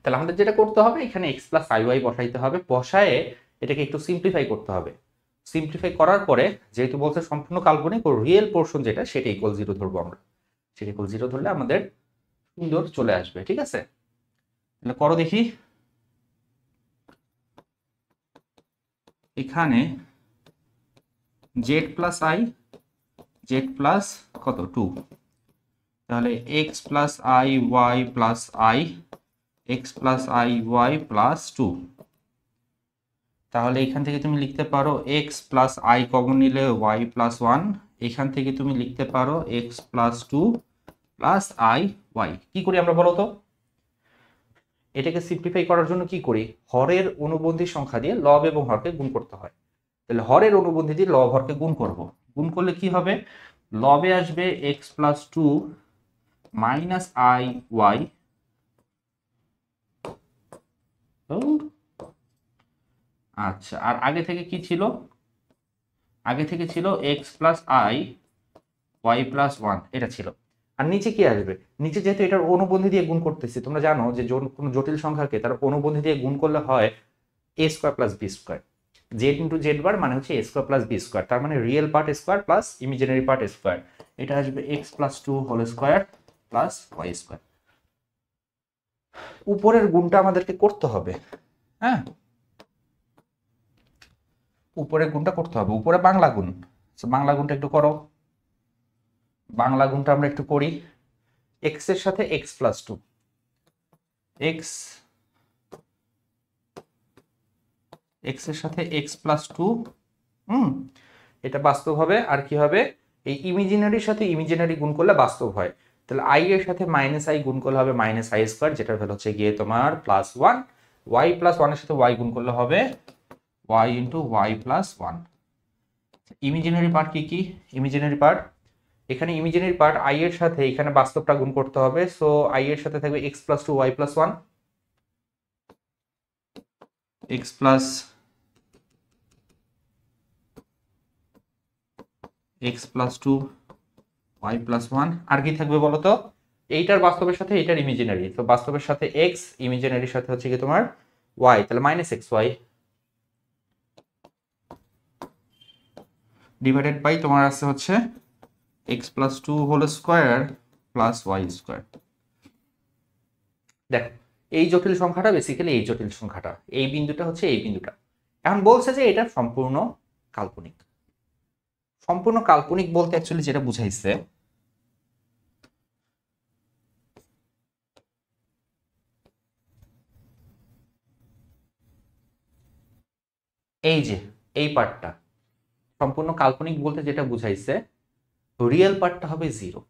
তাহলে আমাদের যেটা করতে হবে, এখানে x প্লাস 5y বসাইতে হবে, বসায়ে এটাকে একটু সিম্পলিফাই করতে হবে। সিম্পলিফাই করার পরে যেহেতু বলছে সম্পূর্ণ কাল্পনিক, ও রিয়েল পোর্শন যেটা সেটা ইকুয়াল 0 ধরবো আমরা। সেটা ইকুয়াল 0 ধরলে আমাদের সুন্দর চলে আসবে, ঠিক আছে? তাহলে করো দেখি। এখানে z plus i, z plus কত 2, তাহলে x plus i y plus i, x plus i y plus 2। তাহলে এখান থেকে তুমি লিখতে পারো x প্লাস i কমন নিলে y প্লাস 1, এখান থেকে তুমি লিখতে পারো x plus 2 plus i y। কি করি আমরা বলো তো? এটাকে সিম্পলিফাই করার জন্য কি করি? হরের অনুবন্ধী সংখ্যা দিয়ে লব এবং হরকে গুণ করতে হয়। তাহলে হরের অনুবন্ধী দিয়ে লব হরকে গুণ করব। গুণ করলে কি হবে? লবে আসবে x plus 2 minus i y, আচ্ছা, আর আগে থেকে কি ছিল? আগে থেকে ছিল x plus i y plus 1, এটা ছিল। আর নিচে কি আসবে? নিচে যেহেতু এটার অনুবন্ধী দিয়ে গুণ করতেছি, তোমরা জানো যে কোনো জটিল সংখ্যাকে তার অনুবন্ধী দিয়ে গুণ করলে হয় a square plus b square. z into Z bar মানে হচ্ছে a square plus b square, তার মানে real part square plus imaginary part square. এটা আসবে x plus 2 whole square plus y square. উপরের গুণটা আমাদেরকে করতে হবে। হ্যাঁ, উপরের গুণটা করতে হবে, উপরে বাংলা গুণ। বাংলা গুণটা একটু করো, বাংলা গুণটা আমরা একটু করি। x এর সাথে x প্লাস 2, x এর সাথে x প্লাস 2, এটা বাস্তব হবে। আর কি হবে? এই ইমাজিনারির সাথে ইমাজিনারি গুণ করলে বাস্তব হয়। তাহলে i এর সাথে মাইনাস i গুণ করলে হবে মাইনাস i স্কয়ার, যেটার ভ্যালু হচ্ছে গিয়ে তোমার প্লাস 1। y প্লাস 1 এর সাথে y গুণ করলে হবে y into y plus 1। Imaginary part কি কি? ইমাজিনারি পার্ট, এখানে ইমাজিনারি পার্ট i এর সাথে এখানে বাস্তবটা গুণ করতে হবে। সো i এর সাথে থাকবে x plus 2 y plus 1, x plus x plus 2 y plus 1। আর কি থাকবে বলো তো? এইটার বাস্তবের সাথে এইটার ইমাজিনারি, তো বাস্তবের সাথে x, ইমাজিনারির সাথে হচ্ছে কি তোমার y, তাহলে মাইনাস xy ডিভাইডেড বাই তোমার আছে হচ্ছে x plus 2 whole square plus y square. দেখো এই জটিল সংখ্যাটা বেসিক্যালি এই জটিল সংখ্যাটা, এই বিন্দুটা হচ্ছে এই বিন্দুটা। এখন বলছে যে এটা সম্পূর্ণ কাল্পনিক। সম্পূর্ণ কাল্পনিক বলতে অ্যাকচুয়ালি যেটা বুঝাইছে, এই যে এই পার্টটা সম্পূর্ণ কাল্পনিক বলতে যেটা বুঝাইছে, রিয়েল পার্টটা হবে 0।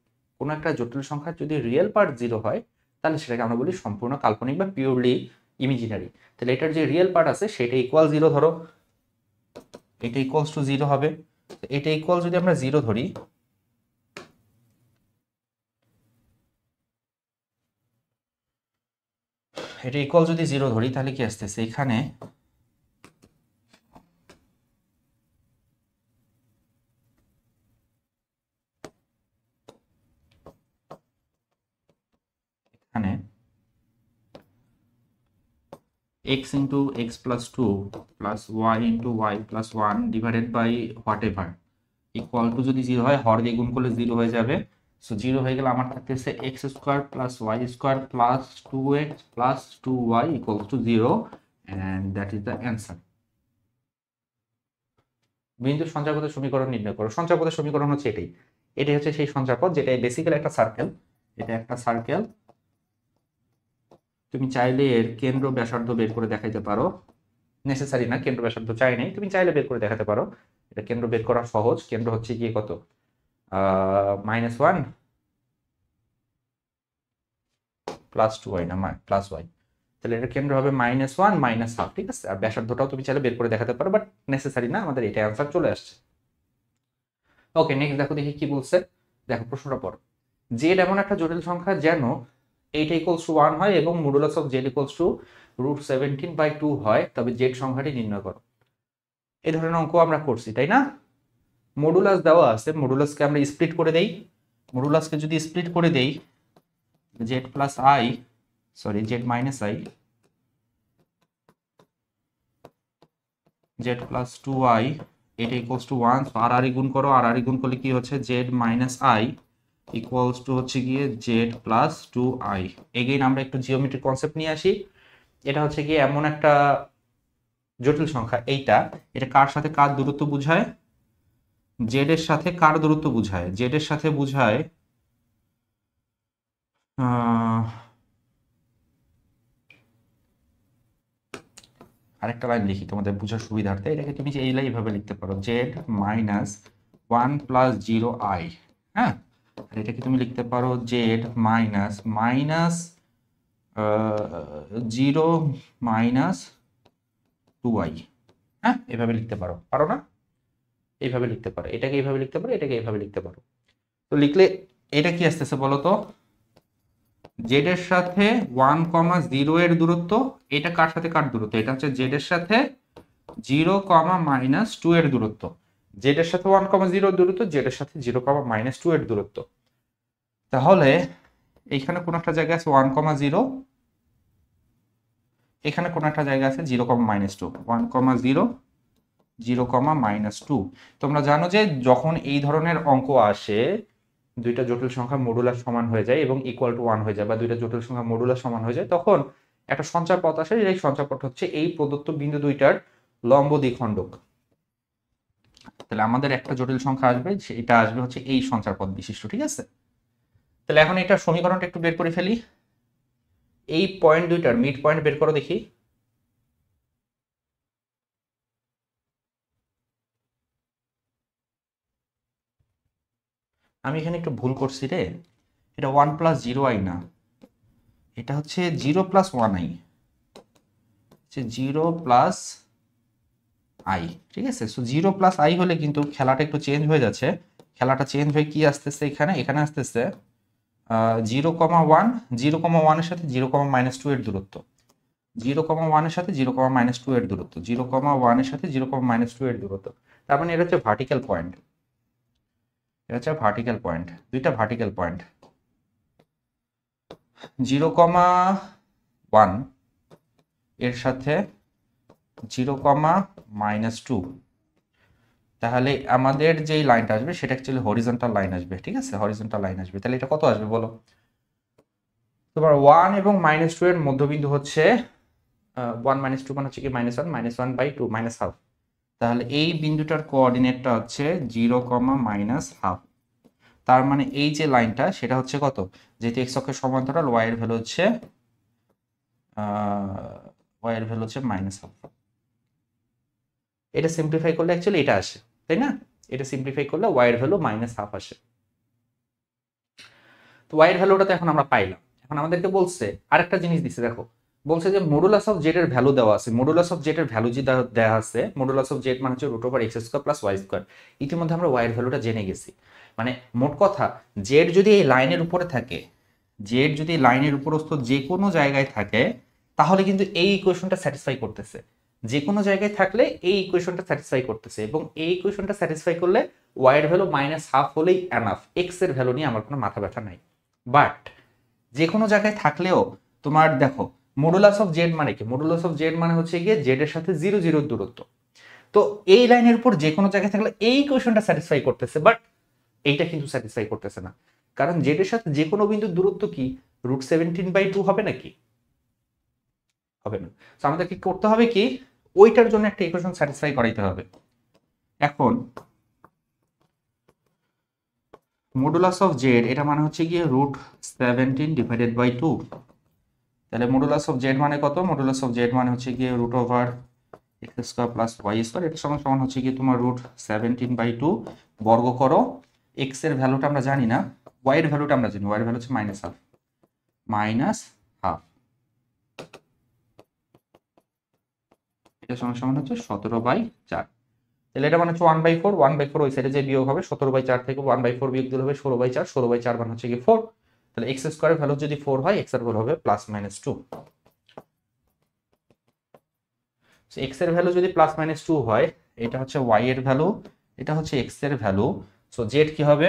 কোনো একটা জটিল সংখ্যার যদি রিয়েল পার্ট 0 হয় তাহলে সেটাকে আমরা বলি সম্পূর্ণ কাল্পনিক বা পিওরলি ইমাজিনারি। তাহলে এটার যে রিয়েল পার্ট আছে সেটা ইকুয়াল 0 ধরো, এটা ইকুয়ালস টু 0 হবে। এটা ইকুয়াল যদি আমরা 0 ধরি, এটা ইকুয়াল যদি 0 ধরি তাহলে কি আসতেছে এখানে x into x plus 2 plus y into y plus 1 divided by whatever equal to যদি 0 হয়, হর দিয়ে গুণ করলে 0 হয়ে যাবে। সো 0 হয়ে গেলে আমার থাকতেছে x square plus y square plus 2x plus 2y equals to 0 and that is the answer. বিন্দুর সঞ্চারপথের সমীকরণ নির্ণয় করো। সঞ্চারপথের সমীকরণ হচ্ছে এটাই, এটাই হচ্ছে সেই সঞ্চারপথ যেটা বেসিক্যালি একটা সার্কেল। এটা একটা সার্কেল, তুমি চাইলে এর কেন্দ্র ব্যাসার্ধ বের করে দেখাইতে পারো, নেসেসারি না, কেন্দ্র ব্যাসার্ধ চাই নাই, তুমি চাইলে বের করে দেখাতে পারো। এটা কেন্দ্র বের করা সহজ। কেন্দ্র হচ্ছে গিয়ে কত, -1 প্লাস 2y না প্লাস y, তাহলে এটা কেন্দ্র হবে -1 -1/2, ঠিক আছে। আর ব্যাসার্ধটাও তুমি চাইলে বের করে দেখাতে পারো, বাট নেসেসারি না, আমাদের এটা অ্যান্সার চলে আসছে। ওকে, নেক্সট দেখো দেখি কি বলছে। দেখো প্রশ্নটা পড়ো। জেড এমন একটা জটিল সংখ্যা যেন 8 = 1 হয় এবং মডুলাস অফ জেড = √17/2 হয়, তবে জেড সংখ্যাটি নির্ণয় করো। এই ধরনের অঙ্ক আমরা করছি, তাই না? মডুলাস দেওয়া আছে, মডুলাসকে আমরা স্প্লিট করে দেই। মডুলাসকে যদি স্প্লিট করে দেই, Z plus I, sorry Z minus I, Z plus 2i এটা ইকুয়ালস টু 1, আর আর গুণ করো, আর আর গুণ করলে কি হচ্ছে Z minus i equals two হচ্ছে গিয়ে জেড প্লাস 2i। এগেইন আমরা একটু জিওমেট্রিক কনসেপ্ট নিয়ে আসি। এটা হচ্ছে গিয়ে এমন একটা জটিল সংখ্যা, এটা কার সাথে কার দূরত্ব বোঝায়, জেড এর সাথে কার দূরত্ব বোঝায়, জেড এর সাথে বোঝায় আরেকটা লাইন লিখি তোমাদের বোঝার সুবিধার্থে। এটাকে তুমি এই লাইন ভাবে লিখতে পারো, জেড মাইনাস 1 প্লাস 0i। হ্যাঁ, আর এটাকে তুমি লিখতে পারো জেড মাইনাস 0 মাইনাস 2i। হ্যাঁ, এভাবে লিখতে পারো, পারো না? এইভাবে লিখতে পারো, এটাকে এইভাবে লিখতে পারো, এটাকে এইভাবে লিখতে পারো। তো লিখলে এটা কি আসতেছে বলো তো, জেড এর সাথে 1,0 এর দূরত্ব, এটা কার সাথে কার দূরত্ব, এটা হচ্ছে জেড এর সাথে 0,-2 এর দূরত্ব। জেড এর সাথে 1,0 দূরত্ব, জেড এর সাথে 0,-2 এর দূরত্ব। তাহলে এইখানে কোন একটা জায়গা আছে 1,0, এখানে কোন একটা জায়গা আছে 0,-2, 1,0 0,-2। তোমরা জানো যে যখন এই ধরনের অঙ্ক আসে, দুইটা জটিল সংখ্যা মডুলাস সমান হয়ে যায় এবং ইকুয়াল টু 1 হয়ে যায়, বা দুইটা জটিল সংখ্যা মডুলাস সমান হয়ে যায়, তখন একটা সঞ্চারপথ আসে। এই সঞ্চারপথ হচ্ছে এই প্রদত্ত বিন্দু দুইটার লম্ব দ্বিখণ্ডক। তাহলে আমাদের একটা জটিল সংখ্যা আসবে, এটা আসবে হচ্ছে এই সঞ্চারপথ বিশিষ্ট, ঠিক আছে। তাহলে এখন এটা সমীকরণটা একটু বের করে ফেলি। এই পয়েন্ট দুইটার মিড পয়েন্ট বের করো দেখি। আমি এখানে একটু ভুল করছি রে, এটা 1 প্লাস 0i না, এটা হচ্ছে 0 প্লাস 1i, 0 প্লাস i, ঠিক আছে। সো 0 প্লাস i হলে কিন্তু খেলাটা একটু চেঞ্জ হয়ে যাচ্ছে। খেলাটা চেঞ্জ হয়ে কি আসতেছে এখানে, এখানে আসতেছে 0,1, 0,1 এর সাথে 0,-2 এর দূরত্ব, 0,1 এর সাথে 0,-2 এর দূরত্ব, 0,1 এর সাথে 0,-2 এর দূরত্ব। তার মানে এটা হচ্ছে ভার্টিক্যাল পয়েন্ট, এটা হচ্ছে ভার্টিক্যাল পয়েন্ট, দুইটা ভার্টিক্যাল পয়েন্ট। 0,1 এর সাথে 0,-2, তাহলে আমাদের যেই লাইনটা আসবে সেটা অ্যাকচুয়ালি হরিজন্টাল লাইন আসবে, ঠিক আছে, হরিজন্টাল লাইন আসবে। তাহলে এটা কত আসবে বলো? তোমার 1 এবং -2 এর মধ্যবিন্দু হচ্ছে 1 - 2 মানে হচ্ছে কি -1, -1/2 -1/2। তাহলে এই বিন্দুটার কোঅর্ডিনেটটা হচ্ছে 0,-1/2। তার মানে এই যে লাইনটা সেটা হচ্ছে কত, যেহেতু x অক্ষের সমান্তরাল, y এর ভ্যালু হচ্ছে -1/2। এটা সিম্পলিফাই করলে অ্যাকচুয়ালি এটা আসে, তাই না? এটা সিম্পলিফাই করলে y এর ভ্যালু -1/2 আসে। তো y এর ভ্যালুটা তো এখন আমরা পাইলাম। এখন আমাদেরকে বলছে আরেকটা জিনিস দিছে, দেখো বলছে যে মডুলাস অফ জেড এর ভ্যালু দেওয়া আছে, মডুলাস অফ জেড এর ভ্যালু যে দেওয়া আছে, মডুলাস অফ জেড মানে হচ্ছে root over x square plus y square. ইতিমধ্যে আমরা ওয়াই এর ভ্যালুটা জেনে গেছি। মানে মোট কথা জেড যদি এই লাইনের উপরে থাকে, জেড যদি লাইনের উপরস্থ যে কোনো জায়গায় থাকে, তাহলে কিন্তু এই ইকুয়েশনটা স্যাটিসফাই করতেছে। যে কোনো জায়গায় থাকলে এই ইকুয়েশনটা স্যাটিসফাই করতেছে, এবং এই ইকুয়েশনটা স্যাটিসফাই করলে ওয়াই এর ভ্যালু -1/2 হলেই এনাফ। এক্স এর ভ্যালু নিয়ে আমার কোনো মাথা ব্যথা নাই। বাট যে কোনো জায়গায় থাকলেও তোমার দেখো মডুলাস অফ জেড মানে কি, মডুলাস অফ জেড মানে হচ্ছে গিয়ে জেড এর সাথে 0 0 দূরত্ব। তো এই লাইনের উপর যে কোনো জায়গায় থাকলে এই ইকুয়েশনটা স্যাটিসফাই করতেছে, বাট এইটা কিন্তু স্যাটিসফাই করতেছে না। কারণ জেড এর সাথে যে কোনো বিন্দুর দূরত্ব কি √17/2 হবে নাকি? হবে না। তো আমাদের কি করতে হবে, কি ওইটার জন্য একটা ইকুয়েশন স্যাটিসফাই করাইতে হবে। এখন মডুলাস অফ জেড এটা মানে হচ্ছে গিয়ে √17/2। তাহলে মডুলাস অফ জেড মানে কত? মডুলাস অফ জেড মানে হচ্ছে গিয়ে root over x square plus y square, এটা সমান সমান হচ্ছে গিয়ে তোমার √17/2 বর্গ করো। এক্স এর ভ্যালুটা আমরা জানি না, ওয়াই এর ভ্যালুটা আমরা জানি, ওয়াই এর ভ্যালু হচ্ছে -1/2, এটা সমান সমান হচ্ছে 17/4। তাহলে এটা মানে হচ্ছে 1/4, 1/4 ওই সাইডে যে বিয়োগ হবে, 17/4 থেকে 1/4 বিয়োগ দিলে হবে 16/4, 16/4 মানে হচ্ছে কি 4। তাহলে এক্স স্কোয়ারের ভ্যালু যদি 4 হয়, এক্স এর ভ্যালু হবে +-2। এক্স এর ভ্যালু যদি +-2 হয়, এটা হচ্ছে ওয়াই এর ভ্যালু, এটা হচ্ছে এক্স এর ভ্যালু। সো জেড কি হবে?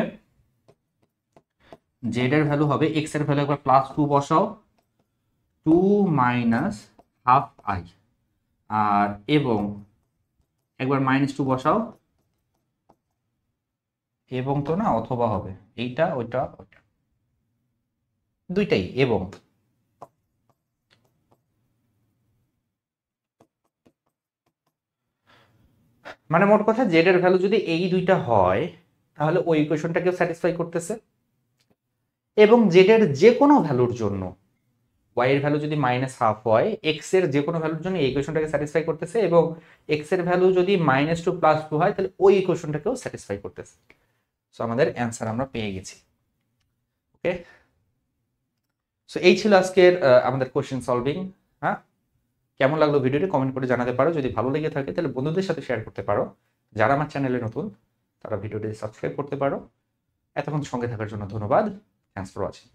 জেড এর ভ্যালু হবে, এক্স এর ভ্যালু একবার +2 বসাও, 2 -1/2i, আর এবং একবার -2 বসাও, এবং তো না অথবা হবে, এইটা ওইটা ওইটা দুইটাই এবং। মানে মোট কথা জেড এর ভ্যালু যদি এই দুইটা হয়, তাহলে ওই ইকুয়েশনটাকেও স্যাটিসফাই করতেছে। এবং জেড এর যে কোনো ভ্যালুর জন্য ওয়াই এর ভ্যালু যদি -1/2 হয়, এক্স এর যে কোনো ভ্যালুর জন্য এই ইকুয়েশনটাকে স্যাটিসফাই করতেছে, এবং এক্স এর ভ্যালু যদি -2 +2 হয়, তাহলে ওই ইকুয়েশনটাকেও স্যাটিসফাই করতেছে। সো আমাদের অ্যান্সার আমরা পেয়ে গেছি। ওকে, সো এই ছিল আজকের আমাদের কোশ্চেন সলভিং। হ্যাঁ, কেমন লাগলো ভিডিওটি কমেন্ট করে জানাতে পারো। যদি ভালো লেগে থাকে তাহলে বন্ধুদের সাথে শেয়ার করতে পারো। যারা আমার চ্যানেলে নতুন তারা ভিডিওটি সাবস্ক্রাইব করতে পারো। এতক্ষণ সঙ্গে থাকার জন্য ধন্যবাদ। Thanks for watching.